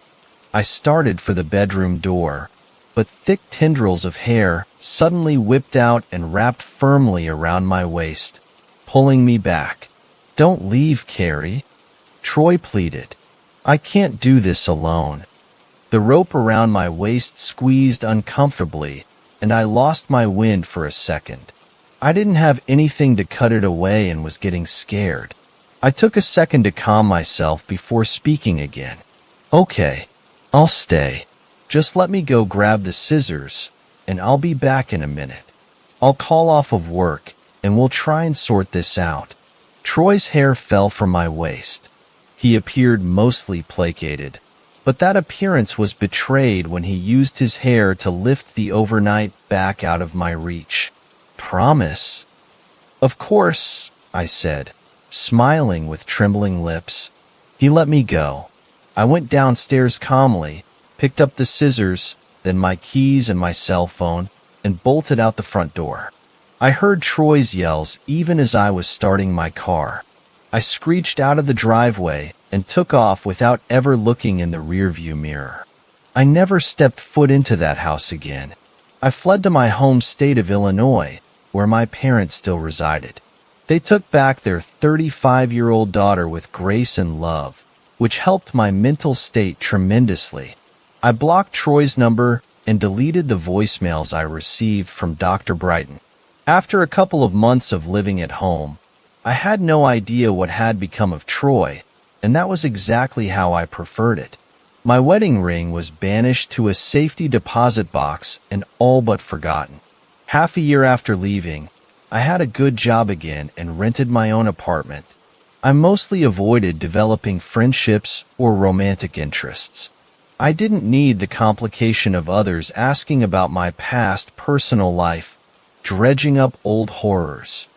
I started for the bedroom door, but thick tendrils of hair suddenly whipped out and wrapped firmly around my waist, pulling me back. "Don't leave, Carrie," Troy pleaded. I can't do this alone. The rope around my waist squeezed uncomfortably, and I lost my wind for a second. I didn't have anything to cut it away and was getting scared. I took a second to calm myself before speaking again. Okay, I'll stay. Just let me go grab the scissors, and I'll be back in a minute. I'll call off of work, and we'll try and sort this out. Troy's hair fell from my waist. He appeared mostly placated, but that appearance was betrayed when he used his hair to lift the overnight back out of my reach. Promise? Of course, I said, smiling with trembling lips. He let me go. I went downstairs calmly, picked up the scissors, then my keys and my cell phone, and bolted out the front door. I heard Troy's yells even as I was starting my car. I screeched out of the driveway and took off without ever looking in the rearview mirror. I never stepped foot into that house again. I fled to my home state of Illinois, where my parents still resided. They took back their 35-year-old daughter with grace and love, which helped my mental state tremendously. I blocked Troy's number and deleted the voicemails I received from Dr. Brighton. After a couple of months of living at home, I had no idea what had become of Troy, and that was exactly how I preferred it. My wedding ring was banished to a safety deposit box and all but forgotten. Half a year after leaving, I had a good job again and rented my own apartment. I mostly avoided developing friendships or romantic interests. I didn't need the complication of others asking about my past personal life, dredging up old horrors.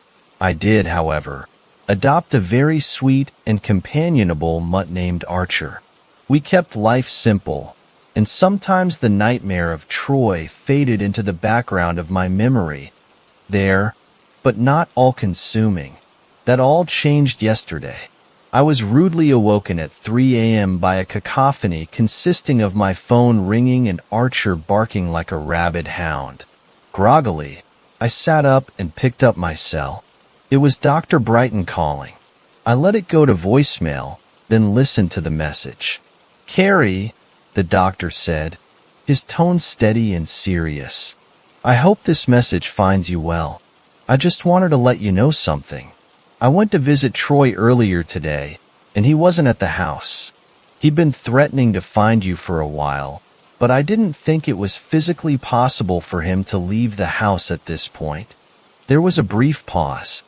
I did, however, adopt a very sweet and companionable mutt named Archer. We kept life simple, and sometimes the nightmare of Troy faded into the background of my memory. There, but not all-consuming. That all changed yesterday. I was rudely awoken at 3 a.m. by a cacophony consisting of my phone ringing and Archer barking like a rabid hound. Groggily, I sat up and picked up my cell. It was Dr. Brighton calling. I let it go to voicemail, then listened to the message. "Carrie," the doctor said, his tone steady and serious. "I hope this message finds you well. I just wanted to let you know something. I went to visit Troy earlier today, and he wasn't at the house. He'd been threatening to find you for a while, but I didn't think it was physically possible for him to leave the house at this point." There was a brief pause.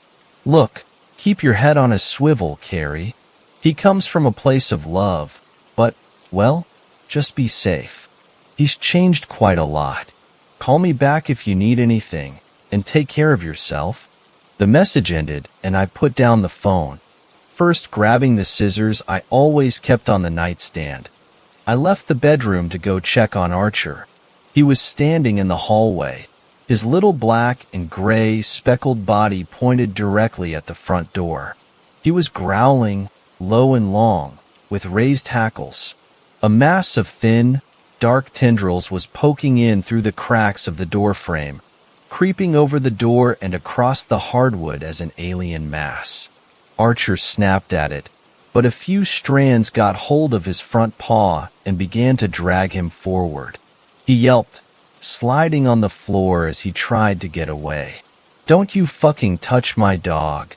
"Look, keep your head on a swivel, Carrie. He comes from a place of love, but, well, just be safe. He's changed quite a lot. Call me back if you need anything, and take care of yourself." The message ended, and I put down the phone, first grabbing the scissors I always kept on the nightstand. I left the bedroom to go check on Archer. He was standing in the hallway, his little black and gray speckled body pointed directly at the front door. He was growling, low and long, with raised hackles. A mass of thin, dark tendrils was poking in through the cracks of the door frame, creeping over the door and across the hardwood as an alien mass. Archer snapped at it, but a few strands got hold of his front paw and began to drag him forward. He yelped, sliding on the floor as he tried to get away. "Don't you fucking touch my dog."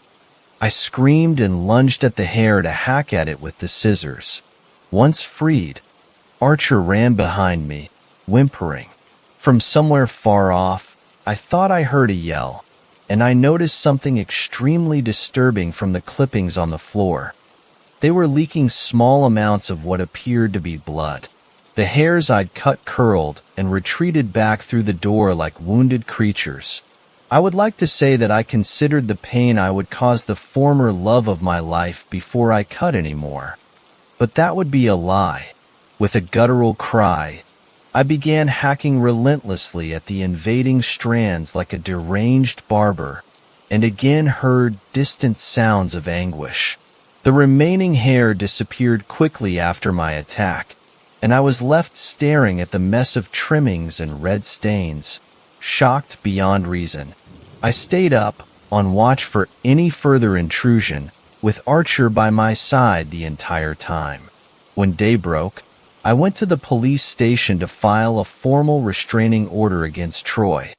I screamed and lunged at the hair to hack at it with the scissors. Once freed, Archer ran behind me, whimpering. From somewhere far off, I thought I heard a yell, and I noticed something extremely disturbing from the clippings on the floor. They were leaking small amounts of what appeared to be blood. The hairs I'd cut curled and retreated back through the door like wounded creatures. I would like to say that I considered the pain I would cause the former love of my life before I cut anymore. But that would be a lie. With a guttural cry, I began hacking relentlessly at the invading strands like a deranged barber, and again heard distant sounds of anguish. The remaining hair disappeared quickly after my attack, and I was left staring at the mess of trimmings and red stains, shocked beyond reason. I stayed up, on watch for any further intrusion, with Archer by my side the entire time. When day broke, I went to the police station to file a formal restraining order against Troy.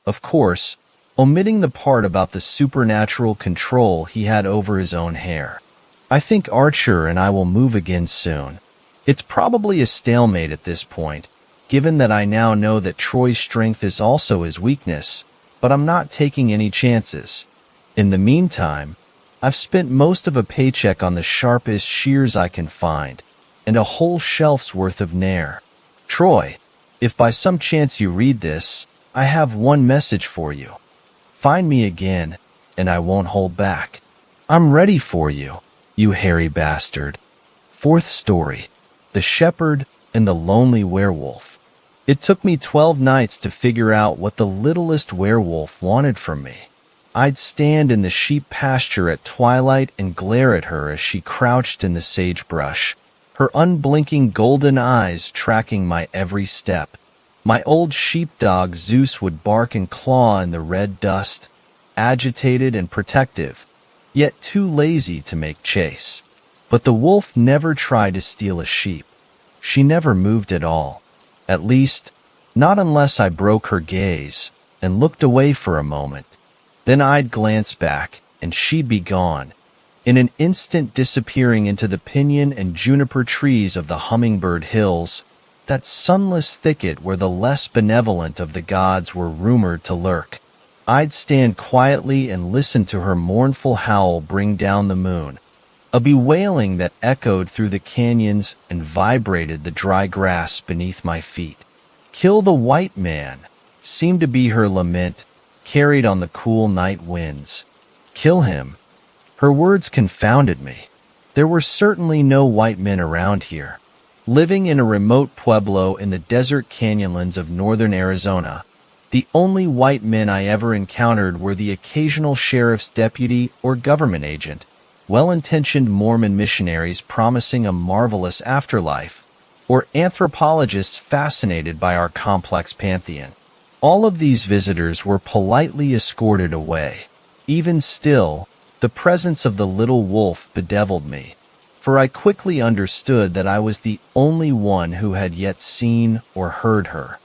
Of course, omitting the part about the supernatural control he had over his own hair. I think Archer and I will move again soon. It's probably a stalemate at this point, given that I now know that Troy's strength is also his weakness, but I'm not taking any chances. In the meantime, I've spent most of a paycheck on the sharpest shears I can find, and a whole shelf's worth of Nair. Troy, if by some chance you read this, I have one message for you. Find me again, and I won't hold back. I'm ready for you, you hairy bastard. Fourth story, The Shepherd and the Lonely Werewolf. It took me 12 nights to figure out what the littlest werewolf wanted from me. I'd stand in the sheep pasture at twilight and glare at her as she crouched in the sagebrush, her unblinking golden eyes tracking my every step. My old sheepdog Zeus would bark and claw in the red dust, agitated and protective, yet too lazy to make chase. But the wolf never tried to steal a sheep. She never moved at all. At least, not unless I broke her gaze and looked away for a moment. Then I'd glance back, and she'd be gone, in an instant disappearing into the pinyon and juniper trees of the Hummingbird Hills, that sunless thicket where the less benevolent of the gods were rumored to lurk. I'd stand quietly and listen to her mournful howl bring down the moon, a bewailing that echoed through the canyons and vibrated the dry grass beneath my feet. Kill the white man seemed to be her lament, carried on the cool night winds. Kill him. Her words confounded me. There were certainly no white men around here. Living in a remote pueblo in the desert canyonlands of northern Arizona, the only white men I ever encountered were the occasional sheriff's deputy or government agent, well-intentioned Mormon missionaries promising a marvelous afterlife, or anthropologists fascinated by our complex pantheon. All of these visitors were politely escorted away. Even still, the presence of the little wolf bedeviled me, for I quickly understood that I was the only one who had yet seen or heard her.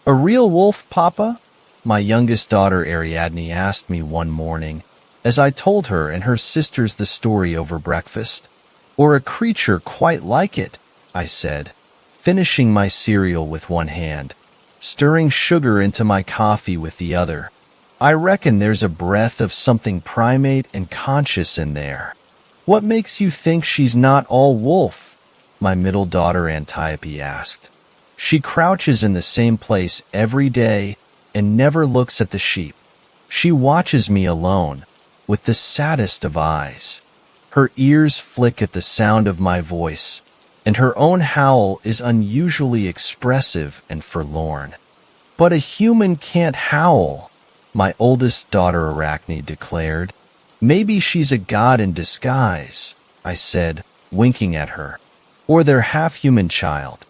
"A real wolf, Papa?" my youngest daughter Ariadne asked me one morning, as I told her and her sisters the story over breakfast. "Or a creature quite like it," I said, finishing my cereal with one hand, stirring sugar into my coffee with the other. "I reckon there's a breath of something primate and conscious in there." "What makes you think she's not all wolf?" my middle daughter Antiope asked. "She crouches in the same place every day and never looks at the sheep. She watches me alone, with the saddest of eyes. Her ears flick at the sound of my voice, and her own howl is unusually expressive and forlorn." "But a human can't howl," my oldest daughter Arachne declared. "Maybe she's a god in disguise," I said, winking at her. "Or their half-human child,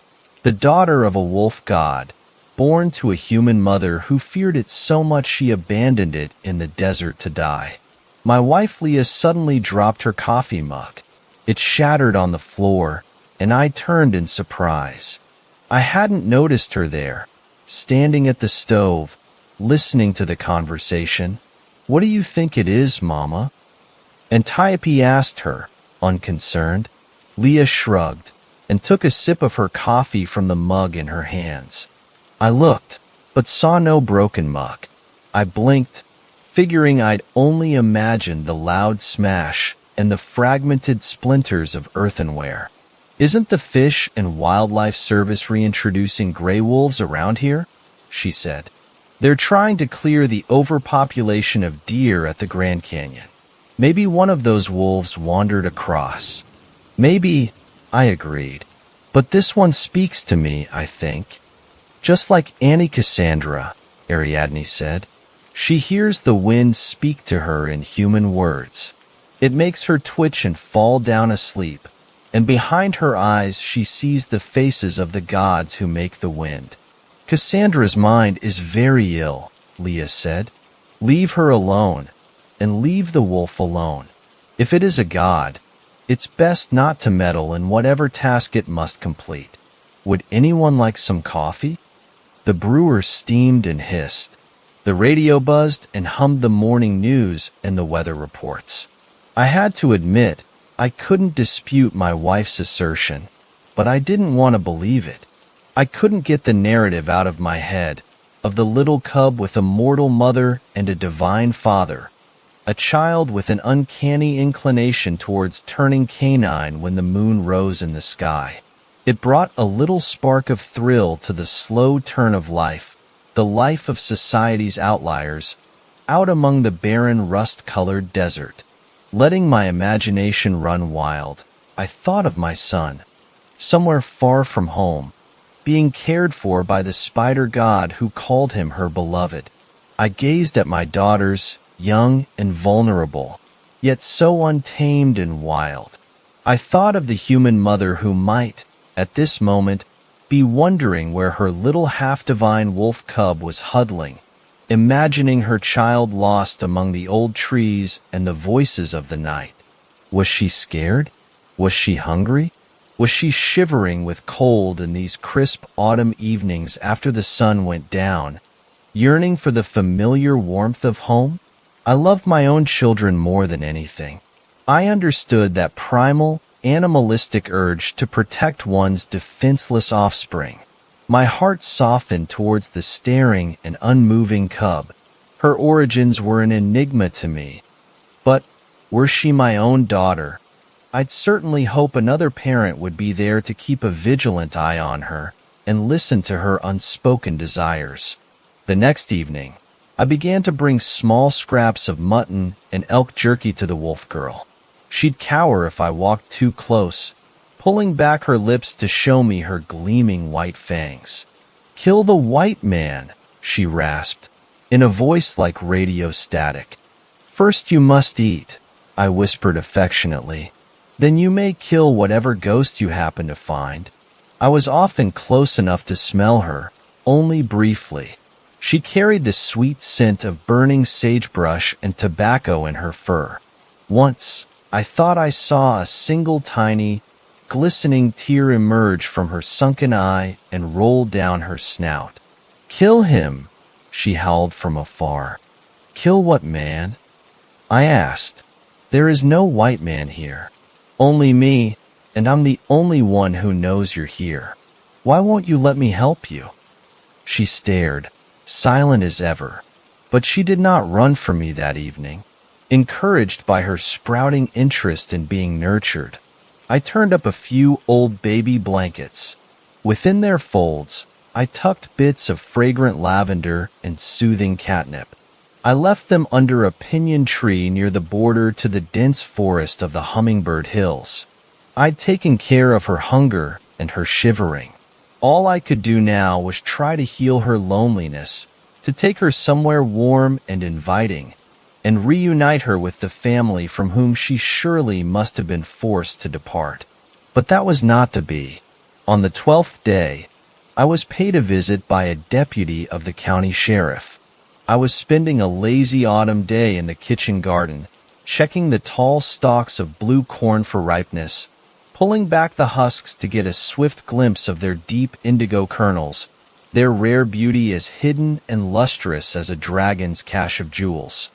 the daughter of a wolf god, born to a human mother who feared it so much she abandoned it in the desert to die." My wife Leah suddenly dropped her coffee mug. It shattered on the floor, and I turned in surprise. I hadn't noticed her there, standing at the stove, listening to the conversation. "What do you think it is, Mama?" Antiope asked her, unconcerned. Leah shrugged and took a sip of her coffee from the mug in her hands. I looked, but saw no broken mug. I blinked, figuring I'd only imagined the loud smash and the fragmented splinters of earthenware. "Isn't the Fish and Wildlife Service reintroducing gray wolves around here?" she said. "They're trying to clear the overpopulation of deer at the Grand Canyon. Maybe one of those wolves wandered across." "Maybe," I agreed. "But this one speaks to me, I think." "Just like Annie Cassandra," Ariadne said. "She hears the wind speak to her in human words. It makes her twitch and fall down asleep, and behind her eyes she sees the faces of the gods who make the wind." "Cassandra's mind is very ill," Leah said. "Leave her alone, and leave the wolf alone. If it is a god, It's best not to meddle in whatever task it must complete. Would anyone like some coffee? The brewer steamed and hissed. The radio buzzed and hummed the morning news and the weather reports. I had to admit, I couldn't dispute my wife's assertion, but I didn't want to believe it. I couldn't get the narrative out of my head of the little cub with a mortal mother and a divine father, a child with an uncanny inclination towards turning canine when the moon rose in the sky. It brought a little spark of thrill to the slow turn of life, the life of society's outliers, out among the barren rust-colored desert. Letting my imagination run wild, I thought of my son, somewhere far from home, being cared for by the spider god who called him her beloved. I gazed at my daughters, young and vulnerable, yet so untamed and wild. I thought of the human mother who might, at this moment, be wondering where her little half-divine wolf cub was huddling, imagining her child lost among the old trees and the voices of the night. Was she scared? Was she hungry? Was she shivering with cold in these crisp autumn evenings after the sun went down, yearning for the familiar warmth of home? I loved my own children more than anything. I understood that primal, animalistic urge to protect one's defenseless offspring. My heart softened towards the staring and unmoving cub. Her origins were an enigma to me. But were she my own daughter, I'd certainly hope another parent would be there to keep a vigilant eye on her and listen to her unspoken desires. The next evening, I began to bring small scraps of mutton and elk jerky to the wolf girl. She'd cower if I walked too close, pulling back her lips to show me her gleaming white fangs. "Kill the white man," she rasped, in a voice like radio static. "First you must eat," I whispered affectionately. "Then you may kill whatever ghost you happen to find." I was often close enough to smell her, only briefly. She carried the sweet scent of burning sagebrush and tobacco in her fur. Once, I thought I saw a single tiny, glistening tear emerge from her sunken eye and roll down her snout. "Kill him," she howled from afar. "Kill what man?" I asked. "There is no white man here. Only me, and I'm the only one who knows you're here. Why won't you let me help you?" She stared, silent as ever, but she did not run from me that evening. Encouraged by her sprouting interest in being nurtured, I turned up a few old baby blankets. Within their folds, I tucked bits of fragrant lavender and soothing catnip. I left them under a pinyon tree near the border to the dense forest of the Hummingbird Hills. I'd taken care of her hunger and her shivering. All I could do now was try to heal her loneliness, to take her somewhere warm and inviting, and reunite her with the family from whom she surely must have been forced to depart. But that was not to be. On the 12th day, I was paid a visit by a deputy of the county sheriff. I was spending a lazy autumn day in the kitchen garden, checking the tall stalks of blue corn for ripeness, pulling back the husks to get a swift glimpse of their deep indigo kernels, their rare beauty as hidden and lustrous as a dragon's cache of jewels.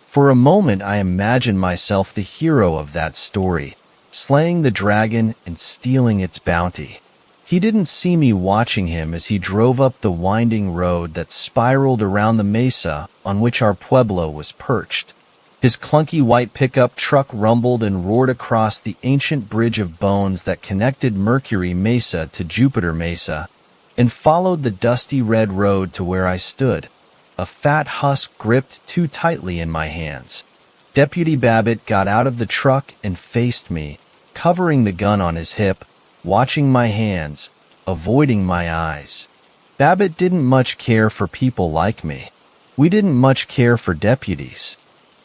For a moment I imagined myself the hero of that story, slaying the dragon and stealing its bounty. He didn't see me watching him as he drove up the winding road that spiraled around the mesa on which our pueblo was perched. His clunky white pickup truck rumbled and roared across the ancient bridge of bones that connected Mercury Mesa to Jupiter Mesa, and followed the dusty red road to where I stood, a fat husk gripped too tightly in my hands. Deputy Babbitt got out of the truck and faced me, covering the gun on his hip, watching my hands, avoiding my eyes. Babbitt didn't much care for people like me. We didn't much care for deputies.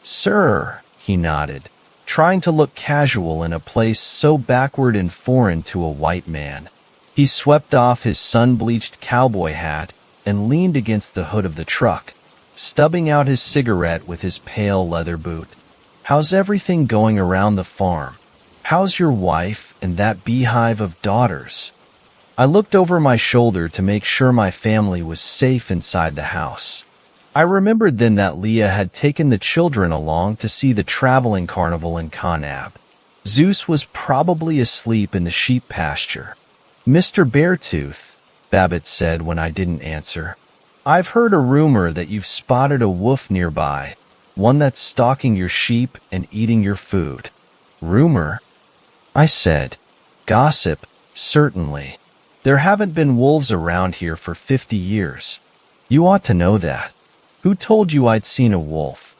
"Sir," he nodded, trying to look casual in a place so backward and foreign to a white man. He swept off his sun-bleached cowboy hat and leaned against the hood of the truck, stubbing out his cigarette with his pale leather boot. "How's everything going around the farm?" How's your wife and that beehive of daughters?" I looked over my shoulder to make sure my family was safe inside the house. I remembered then that Leah had taken the children along to see the traveling carnival in Conab. Zeus was probably asleep in the sheep pasture. "Mr. Beartooth," Babbitt said when I didn't answer, "I've heard a rumor that you've spotted a wolf nearby, one that's stalking your sheep and eating your food." "Rumor?" I said. "Gossip, certainly. There haven't been wolves around here for 50 years. You ought to know that. Who told you I'd seen a wolf?"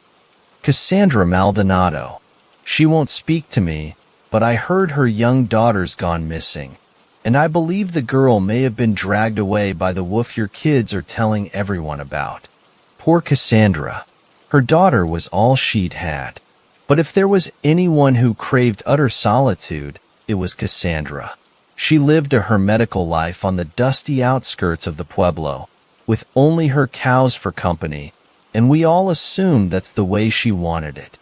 "Cassandra Maldonado. She won't speak to me, but I heard her young daughter's gone missing, and I believe the girl may have been dragged away by the wolf your kids are telling everyone about." Poor Cassandra. Her daughter was all she'd had. But if there was anyone who craved utter solitude, it was Cassandra. She lived a hermetical life on the dusty outskirts of the pueblo, with only her cows for company, and we all assumed that's the way she wanted it.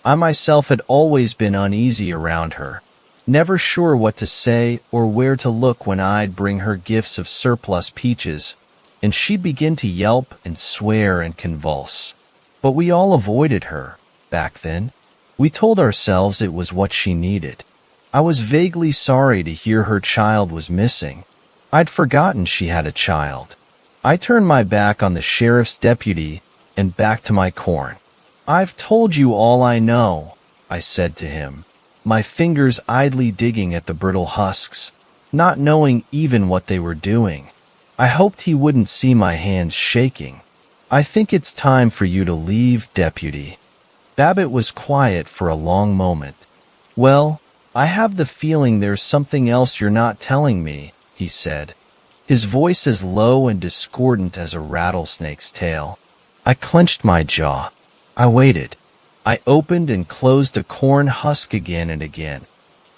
I myself had always been uneasy around her, never sure what to say or where to look when I'd bring her gifts of surplus peaches, and she'd begin to yelp and swear and convulse. But we all avoided her, back then. We told ourselves it was what she needed. I was vaguely sorry to hear her child was missing. I'd forgotten she had a child. I turned my back on the sheriff's deputy and back to my corn. "I've told you all I know," I said to him, my fingers idly digging at the brittle husks, not knowing even what they were doing. I hoped he wouldn't see my hands shaking. "I think it's time for you to leave, deputy." Babbitt was quiet for a long moment. "Well, I have the feeling there's something else you're not telling me," he said, his voice as low and discordant as a rattlesnake's tail. I clenched my jaw. I waited. I opened and closed a corn husk again and again,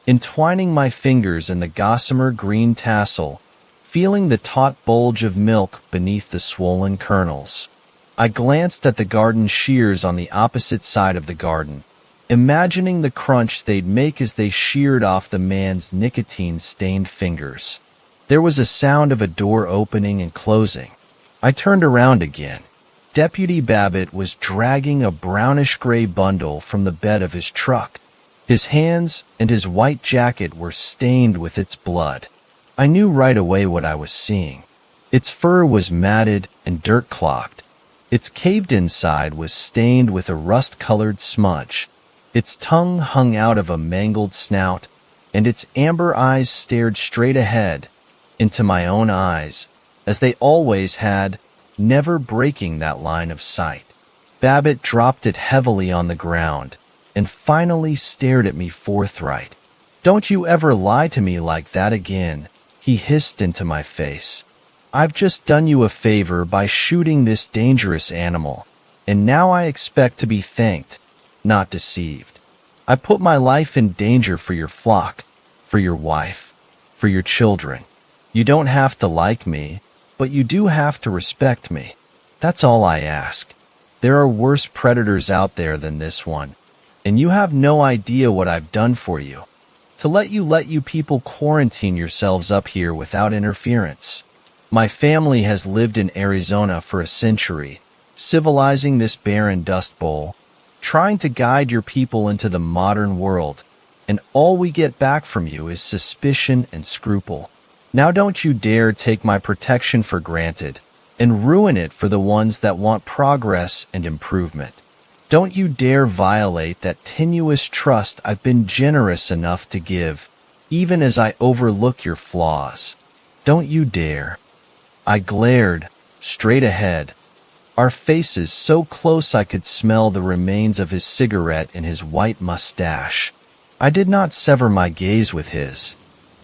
entwining my fingers in the gossamer green tassel, feeling the taut bulge of milk beneath the swollen kernels. I glanced at the garden shears on the opposite side of the garden, imagining the crunch they'd make as they sheared off the man's nicotine-stained fingers. There was a sound of a door opening and closing. I turned around again. Deputy Babbitt was dragging a brownish-gray bundle from the bed of his truck. His hands and his white jacket were stained with its blood. I knew right away what I was seeing. Its fur was matted and dirt-clogged. Its caved inside was stained with a rust-colored smudge. Its tongue hung out of a mangled snout, and its amber eyes stared straight ahead, into my own eyes, as they always had, never breaking that line of sight. Babbitt dropped it heavily on the ground, and finally stared at me forthright. "Don't you ever lie to me like that again," he hissed into my face. "I've just done you a favor by shooting this dangerous animal, and now I expect to be thanked, not deceived. I put my life in danger for your flock, for your wife, for your children. You don't have to like me, but you do have to respect me. That's all I ask. There are worse predators out there than this one, and you have no idea what I've done for you. To let you people quarantine yourselves up here without interference. My family has lived in Arizona for a century, civilizing this barren dust bowl, trying to guide your people into the modern world, and all we get back from you is suspicion and scruple. Now don't you dare take my protection for granted and ruin it for the ones that want progress and improvement. Don't you dare violate that tenuous trust I've been generous enough to give, even as I overlook your flaws. Don't you dare." I glared, straight ahead, our faces so close I could smell the remains of his cigarette and his white mustache. I did not sever my gaze with his.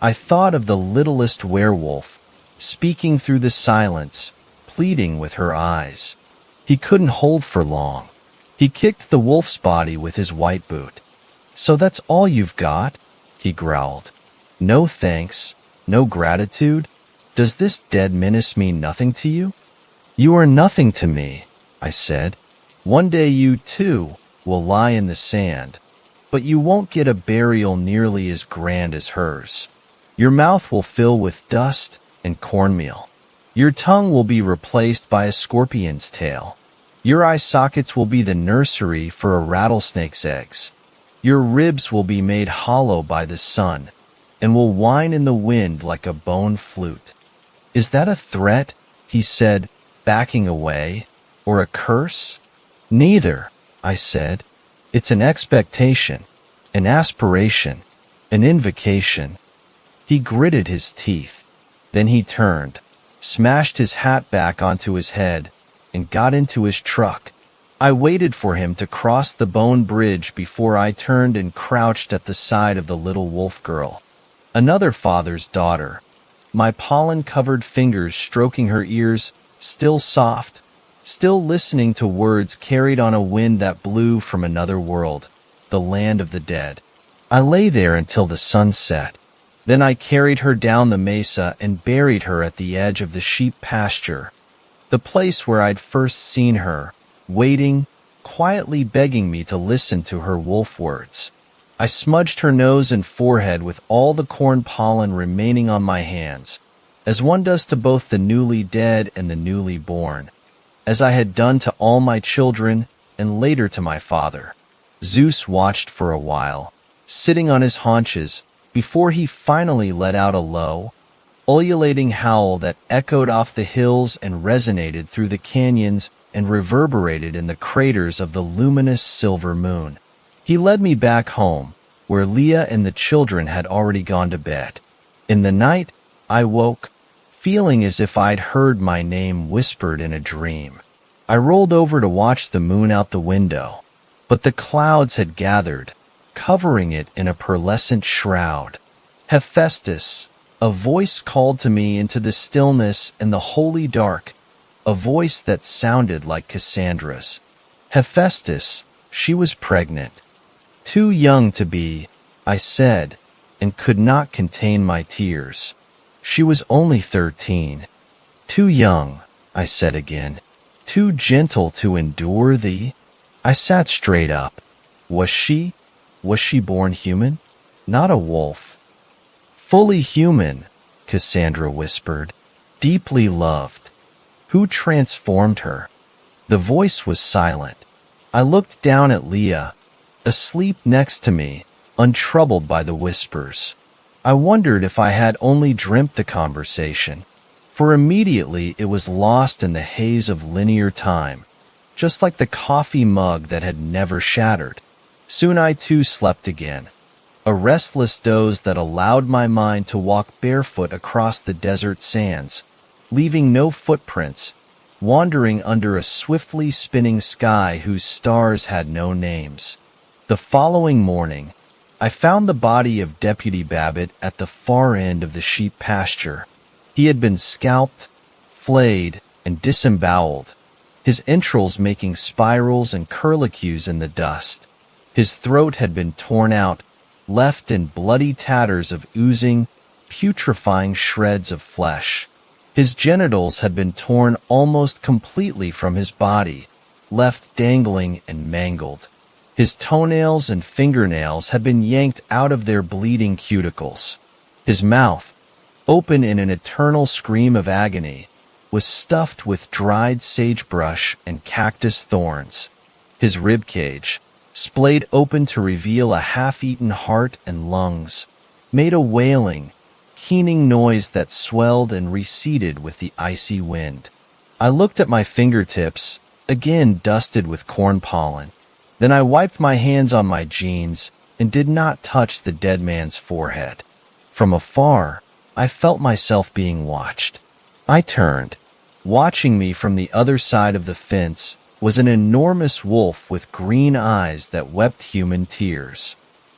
I thought of the littlest werewolf, speaking through the silence, pleading with her eyes. He couldn't hold for long. He kicked the wolf's body with his white boot. "So that's all you've got?" he growled. "No thanks, no gratitude? Does this dead menace mean nothing to you?" "You are nothing to me," I said. "One day you, too, will lie in the sand." but you won't get a burial nearly as grand as hers. Your mouth will fill with dust and cornmeal. Your tongue will be replaced by a scorpion's tail. Your eye sockets will be the nursery for a rattlesnake's eggs. Your ribs will be made hollow by the sun and will whine in the wind like a bone flute. Is that a threat, he said, backing away, or a curse? Neither, I said. It's an expectation, an aspiration, an invocation. He gritted his teeth. Then he turned, smashed his hat back onto his head, and got into his truck. I waited for him to cross the bone bridge before I turned and crouched at the side of the little wolf girl, another father's daughter, my pollen-covered fingers stroking her ears, still soft, still listening to words carried on a wind that blew from another world, the land of the dead. I lay there until the sun set. Then I carried her down the mesa and buried her at the edge of the sheep pasture, the place where I'd first seen her, waiting, quietly begging me to listen to her wolf words. I smudged her nose and forehead with all the corn pollen remaining on my hands, as one does to both the newly dead and the newly born, as I had done to all my children and later to my father. Zeus watched for a while, sitting on his haunches, before he finally let out a low, ululating howl that echoed off the hills and resonated through the canyons and reverberated in the craters of the luminous silver moon. He led me back home, where Leah and the children had already gone to bed. In the night, I woke, feeling as if I'd heard my name whispered in a dream. I rolled over to watch the moon out the window, but the clouds had gathered, covering it in a pearlescent shroud. Hephaestus, a voice called to me into the stillness and the holy dark, a voice that sounded like Cassandra's. Hephaestus, she was pregnant. Too young to be, I said, and could not contain my tears. She was only 13. Too young, I said again. Too gentle to endure thee. I sat straight up. Was she born human? Not a wolf. Fully human, Cassandra whispered. Deeply loved. Who transformed her? The voice was silent. I looked down at Leah, asleep next to me, untroubled by the whispers. I wondered if I had only dreamt the conversation, for immediately it was lost in the haze of linear time, just like the coffee mug that had never shattered. Soon I too slept again, a restless doze that allowed my mind to walk barefoot across the desert sands, leaving no footprints, wandering under a swiftly spinning sky whose stars had no names. The following morning, I found the body of Deputy Babbitt at the far end of the sheep pasture. He had been scalped, flayed, and disemboweled, his entrails making spirals and curlicues in the dust. His throat had been torn out, left in bloody tatters of oozing, putrefying shreds of flesh. His genitals had been torn almost completely from his body, left dangling and mangled. His toenails and fingernails had been yanked out of their bleeding cuticles. His mouth, open in an eternal scream of agony, was stuffed with dried sagebrush and cactus thorns. His ribcage, splayed open to reveal a half-eaten heart and lungs, made a wailing, keening noise that swelled and receded with the icy wind. I looked at my fingertips, again dusted with corn pollen. Then I wiped my hands on my jeans and did not touch the dead man's forehead. From afar, I felt myself being watched. I turned. Watching me from the other side of the fence was an enormous wolf with green eyes that wept human tears.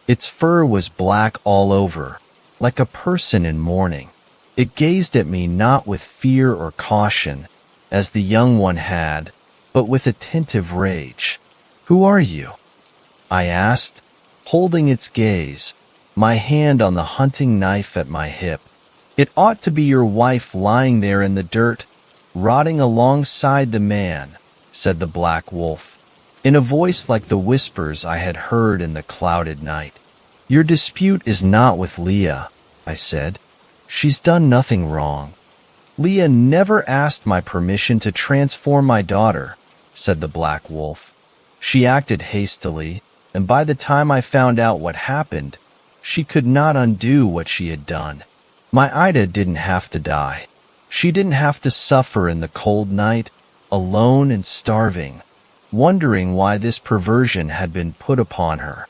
Its fur was black all over, like a person in mourning. It gazed at me not with fear or caution, as the young one had, but with attentive rage. "Who are you?" I asked, holding its gaze, my hand on the hunting knife at my hip. "It ought to be your wife lying there in the dirt, rotting alongside the man," said the black wolf. in a voice like the whispers I had heard in the clouded night. "Your dispute is not with Leah," I said. "She's done nothing wrong." "Leah never asked my permission to transform my daughter," said the Black Wolf. "She acted hastily, and by the time I found out what happened, she could not undo what she had done. My Ida didn't have to die. She didn't have to suffer in the cold night, alone and starving, wondering why this perversion had been put upon her."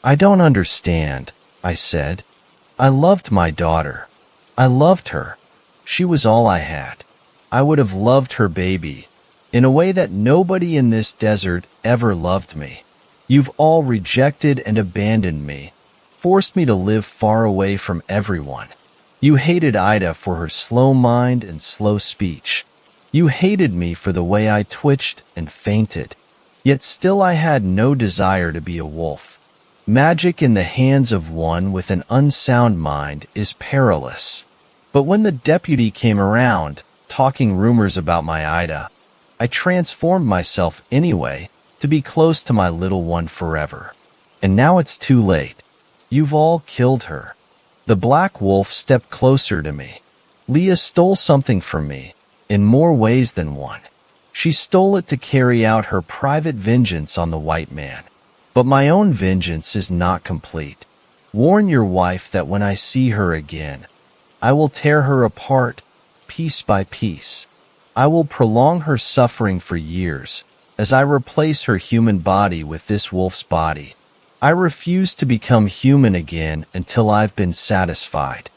"I don't understand," I said. "I loved my daughter. I loved her. She was all I had. I would have loved her baby, in a way that nobody in this desert ever loved me. You've all rejected and abandoned me, forced me to live far away from everyone. You hated Ida for her slow mind and slow speech. You hated me for the way I twitched and fainted. Yet still I had no desire to be a wolf. Magic in the hands of one with an unsound mind is perilous. But when the deputy came around, talking rumors about my Ida, I transformed myself anyway to be close to my little one forever. And now it's too late. You've all killed her." The Black Wolf stepped closer to me. "Leah stole something from me, in more ways than one. She stole it to carry out her private vengeance on the white man. But my own vengeance is not complete. Warn your wife that when I see her again, I will tear her apart, piece by piece. I will prolong her suffering for years, as I replace her human body with this wolf's body. I refuse to become human again until I've been satisfied."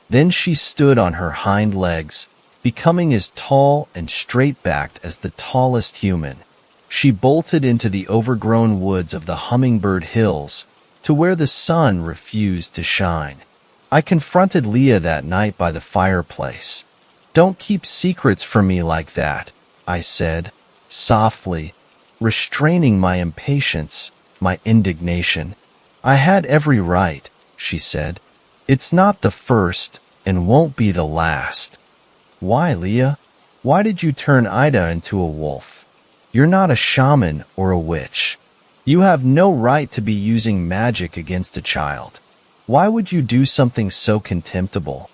Then she stood on her hind legs, becoming as tall and straight-backed as the tallest human. She bolted into the overgrown woods of the Hummingbird Hills, to where the sun refused to shine. I confronted Leah that night by the fireplace. "Don't keep secrets from me like that," I said, softly, restraining my impatience, my indignation. "I had every right," she said. "It's not the first, and won't be the last." "Why, Leah? Why did you turn Ida into a wolf? You're not a shaman or a witch. You have no right to be using magic against a child. Why would you do something so contemptible?"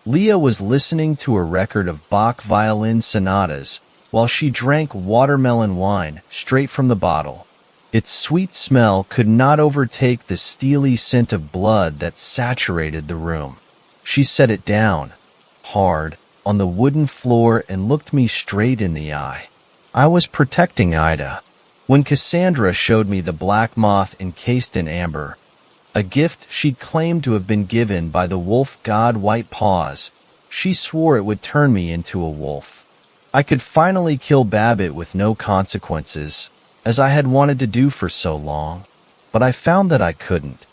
Leah was listening to a record of Bach violin sonatas while she drank watermelon wine straight from the bottle. Its sweet smell could not overtake the steely scent of blood that saturated the room. She set it down, hard, on the wooden floor and looked me straight in the eye. "I was protecting Ida. When Cassandra showed me the black moth encased in amber, a gift she'd claimed to have been given by the wolf god White Paws, she swore it would turn me into a wolf. I could finally kill Babbitt with no consequences, as I had wanted to do for so long, but I found that I couldn't.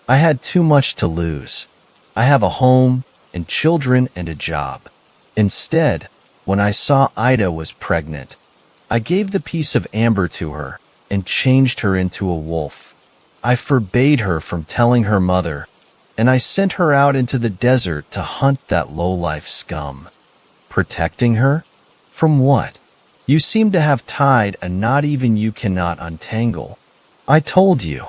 I had too much to lose. I have a home and children and a job. Instead, when I saw Ida was pregnant, I gave the piece of amber to her and changed her into a wolf. I forbade her from telling her mother, and I sent her out into the desert to hunt that lowlife scum." "Protecting her? From what? You seem to have tied a knot even you cannot untangle. I told you,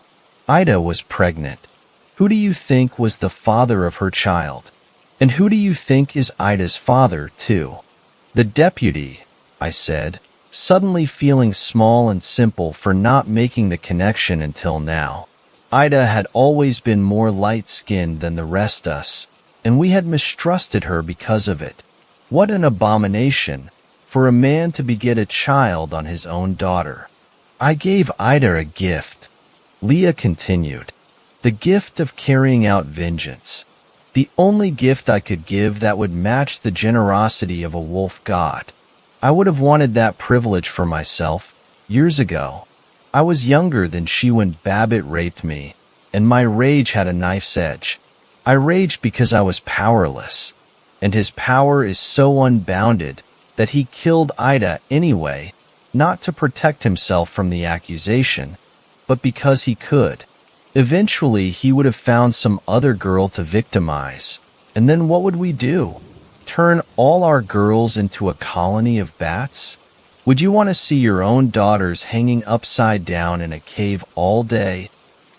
Ida was pregnant. Who do you think was the father of her child? And who do you think is Ida's father, too?" "The deputy," I said, suddenly feeling small and simple for not making the connection until now. Ida had always been more light-skinned than the rest us, and we had mistrusted her because of it. What an abomination for a man to beget a child on his own daughter. "I gave Ida a gift," Leah continued. "The gift of carrying out vengeance. The only gift I could give that would match the generosity of a wolf god. I would have wanted that privilege for myself years ago. I was younger than she when Babbitt raped me, and my rage had a knife's edge. I raged because I was powerless, and his power is so unbounded that he killed Ida anyway, not to protect himself from the accusation, but because he could. Eventually, he would have found some other girl to victimize, and then what would we do? Turn all our girls into a colony of bats? Would you want to see your own daughters hanging upside down in a cave all day,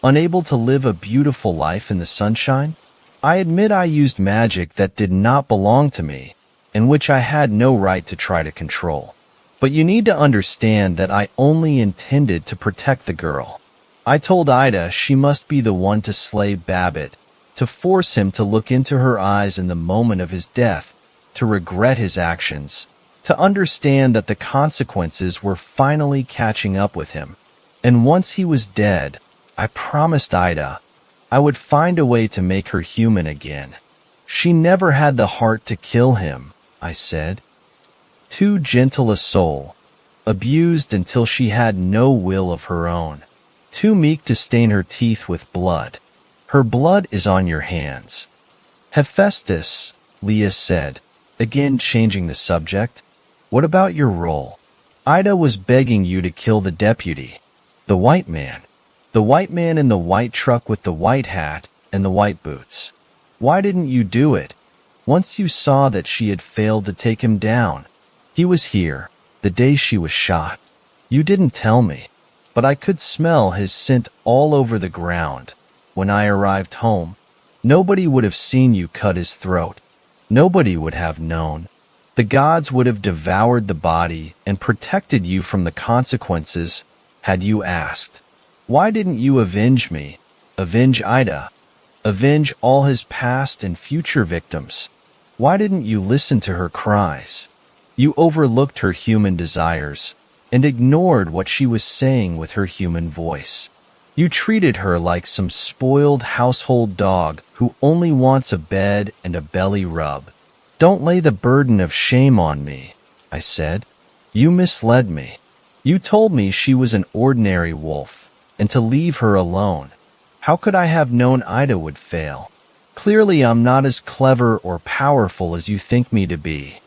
unable to live a beautiful life in the sunshine? I admit I used magic that did not belong to me, and which I had no right to try to control. But you need to understand that I only intended to protect the girl. I told Ida she must be the one to slay Babbitt, to force him to look into her eyes in the moment of his death, to regret his actions, to understand that the consequences were finally catching up with him. And once he was dead, I promised Ida I would find a way to make her human again. She never had the heart to kill him, I said. Too gentle a soul, abused until she had no will of her own, too meek to stain her teeth with blood. Her blood is on your hands. Hephaestus, Leah said, again changing the subject. What about your role? Ida was begging you to kill the deputy, the white man. The white man in the white truck with the white hat and the white boots. Why didn't you do it? Once you saw that she had failed to take him down. He was here, the day she was shot. You didn't tell me, but I could smell his scent all over the ground. When I arrived home, nobody would have seen you cut his throat. Nobody would have known. The gods would have devoured the body and protected you from the consequences had you asked. Why didn't you avenge me, avenge Ida, avenge all his past and future victims? Why didn't you listen to her cries? You overlooked her human desires and ignored what she was saying with her human voice. You treated her like some spoiled household dog who only wants a bed and a belly rub. Don't lay the burden of shame on me, I said. You misled me. You told me she was an ordinary wolf, and to leave her alone. How could I have known Ida would fail? Clearly I'm not as clever or powerful as you think me to be.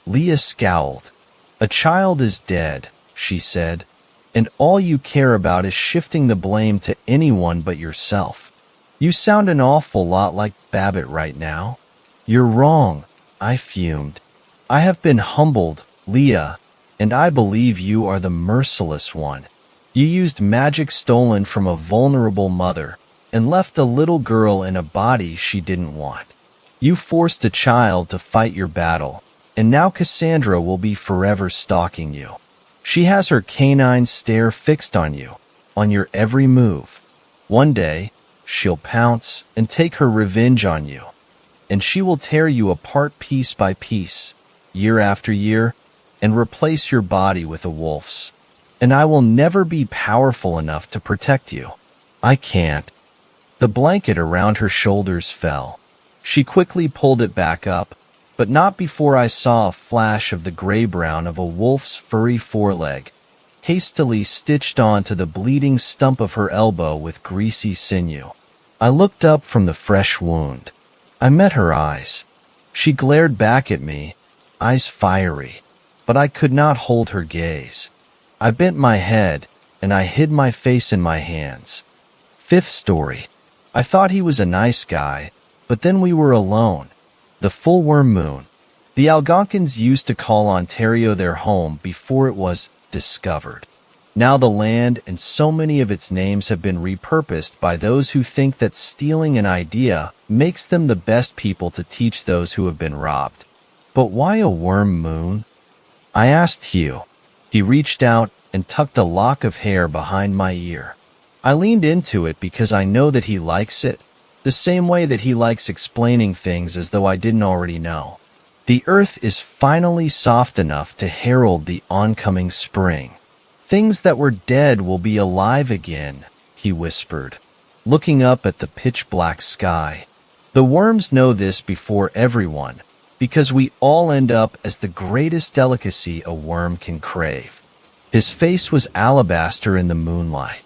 Leah scowled. A child is dead, she said, and all you care about is shifting the blame to anyone but yourself. You sound an awful lot like Babbitt right now. You're wrong, I fumed. I have been humbled, Leah, and I believe you are the merciless one. You used magic stolen from a vulnerable mother and left a little girl in a body she didn't want. You forced a child to fight your battle, and now Cassandra will be forever stalking you. She has her canine stare fixed on you, on your every move. One day, she'll pounce and take her revenge on you, and she will tear you apart piece by piece, year after year, and replace your body with a wolf's. And I will never be powerful enough to protect you. I can't. The blanket around her shoulders fell. She quickly pulled it back up, but not before I saw a flash of the gray-brown of a wolf's furry foreleg, hastily stitched onto the bleeding stump of her elbow with greasy sinew. I looked up from the fresh wound. I met her eyes. She glared back at me, eyes fiery, but I could not hold her gaze. I bent my head, and I hid my face in my hands. Fifth story. I thought he was a nice guy, but then we were alone. The full worm moon. The Algonquins used to call Ontario their home before it was discovered. Now the land and so many of its names have been repurposed by those who think that stealing an idea makes them the best people to teach those who have been robbed. But why a worm moon? I asked Hugh. He reached out and tucked a lock of hair behind my ear. I leaned into it because I know that he likes it, the same way that he likes explaining things as though I didn't already know. The earth is finally soft enough to herald the oncoming spring. Things that were dead will be alive again, he whispered, looking up at the pitch-black sky. The worms know this before everyone, because we all end up as the greatest delicacy a worm can crave. His face was alabaster in the moonlight.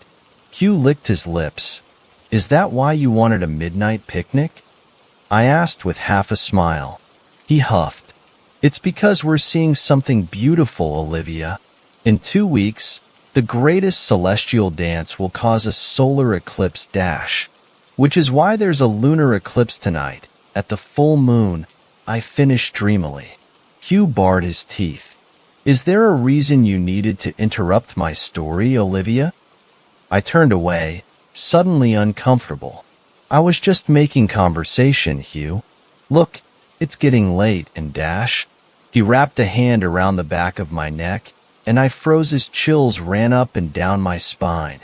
Hugh licked his lips. Is that why you wanted a midnight picnic? I asked with half a smile. He huffed. It's because we're seeing something beautiful, Olivia. In 2 weeks, the greatest celestial dance will cause a solar eclipse dash, which is why there's a lunar eclipse tonight, at the full moon, I finished dreamily. Hugh bared his teeth. Is there a reason you needed to interrupt my story, Olivia? I turned away, suddenly uncomfortable. I was just making conversation, Hugh. Look, it's getting late, and Dash. He wrapped a hand around the back of my neck, and I froze as chills ran up and down my spine.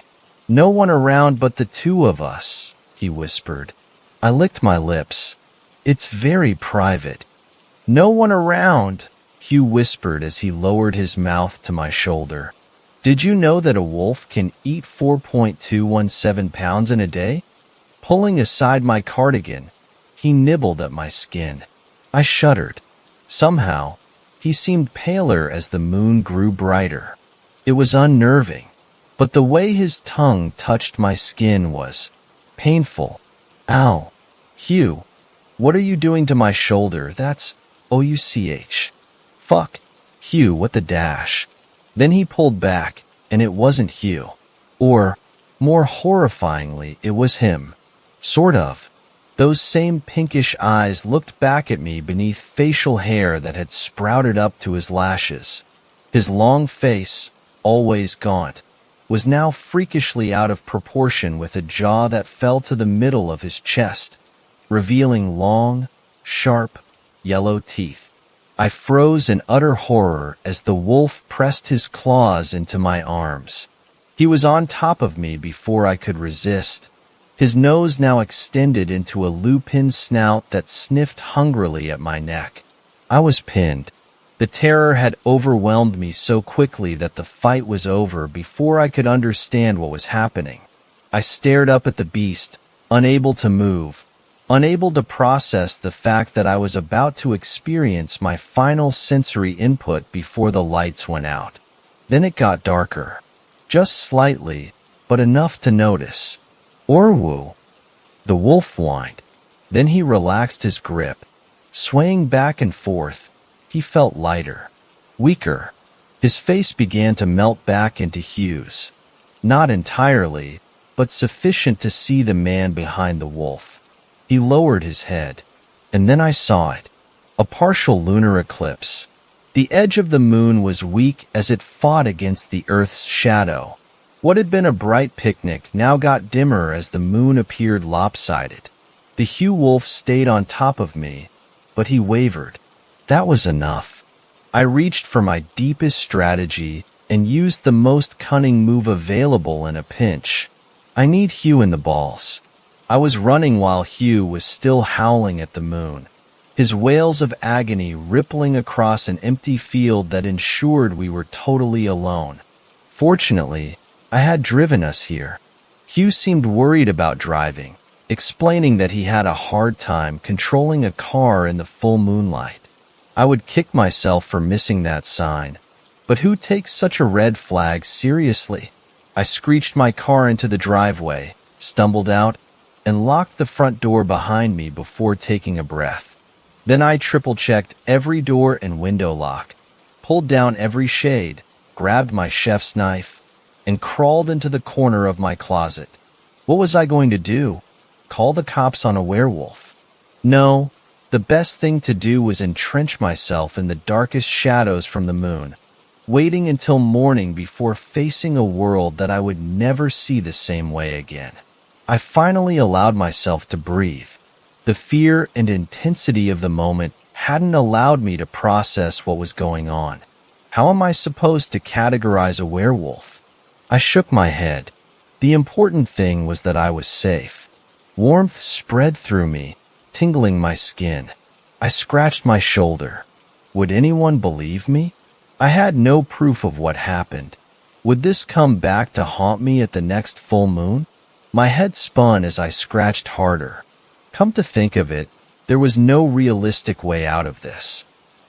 No one around but the two of us, he whispered. I licked my lips. It's very private. No one around, Hugh whispered as he lowered his mouth to my shoulder. Did you know that a wolf can eat 4.217 pounds in a day? Pulling aside my cardigan, he nibbled at my skin. I shuddered. Somehow, he seemed paler as the moon grew brighter. It was unnerving, but the way his tongue touched my skin was painful. Ow. Hugh, what are you doing to my shoulder? That's OUCH. Fuck. Hugh, what the dash? Then he pulled back, and it wasn't Hugh. Or, more horrifyingly, it was him. Sort of. Those same pinkish eyes looked back at me beneath facial hair that had sprouted up to his lashes. His long face, always gaunt, was now freakishly out of proportion with a jaw that fell to the middle of his chest, revealing long, sharp, yellow teeth. I froze in utter horror as the wolf pressed his claws into my arms. He was on top of me before I could resist, his nose now extended into a lupin snout that sniffed hungrily at my neck. I was pinned. The terror had overwhelmed me so quickly that the fight was over before I could understand what was happening. I stared up at the beast, unable to move, unable to process the fact that I was about to experience my final sensory input before the lights went out. Then it got darker. Just slightly, but enough to notice. Orwu. The wolf whined. Then he relaxed his grip. Swaying back and forth, he felt lighter, weaker. His face began to melt back into hues. Not entirely, but sufficient to see the man behind the wolf. He lowered his head, and then I saw it. A partial lunar eclipse. The edge of the moon was weak as it fought against the Earth's shadow. What had been a bright picnic now got dimmer as the moon appeared lopsided. The Hugh wolf stayed on top of me, but he wavered. That was enough. I reached for my deepest strategy and used the most cunning move available in a pinch. I need Hugh in the balls. I was running while Hugh was still howling at the moon, his wails of agony rippling across an empty field that ensured we were totally alone. Fortunately, I had driven us here. Hugh seemed worried about driving, explaining that he had a hard time controlling a car in the full moonlight. I would kick myself for missing that sign, but who takes such a red flag seriously? I screeched my car into the driveway, stumbled out, and locked the front door behind me before taking a breath. Then I triple-checked every door and window lock, pulled down every shade, grabbed my chef's knife, and crawled into the corner of my closet. What was I going to do? Call the cops on a werewolf? No, the best thing to do was entrench myself in the darkest shadows from the moon, waiting until morning before facing a world that I would never see the same way again. I finally allowed myself to breathe. The fear and intensity of the moment hadn't allowed me to process what was going on. How am I supposed to categorize a werewolf? I shook my head. The important thing was that I was safe. Warmth spread through me, tingling my skin. I scratched my shoulder. Would anyone believe me? I had no proof of what happened. Would this come back to haunt me at the next full moon? My head spun as I scratched harder. Come to think of it, there was no realistic way out of this.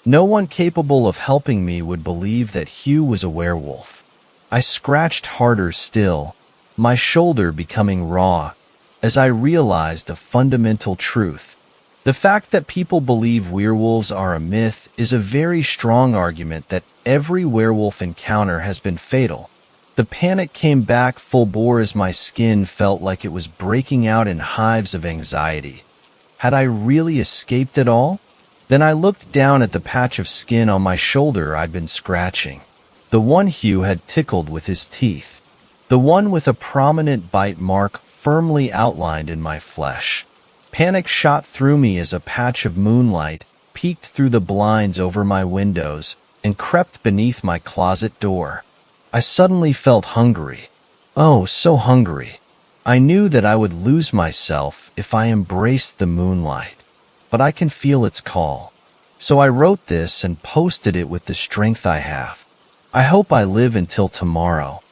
No one capable of helping me would believe that Hugh was a werewolf. I scratched harder still, my shoulder becoming raw, as I realized a fundamental truth. The fact that people believe werewolves are a myth is a very strong argument that every werewolf encounter has been fatal. The panic came back full bore as my skin felt like it was breaking out in hives of anxiety. Had I really escaped it all? Then I looked down at the patch of skin on my shoulder I'd been scratching. The one Hugh had tickled with his teeth. The one with a prominent bite mark firmly outlined in my flesh. Panic shot through me as a patch of moonlight peeked through the blinds over my windows and crept beneath my closet door. I suddenly felt hungry. Oh, so hungry. I knew that I would lose myself if I embraced the moonlight, but I can feel its call. So I wrote this and posted it with the strength I have. I hope I live until tomorrow,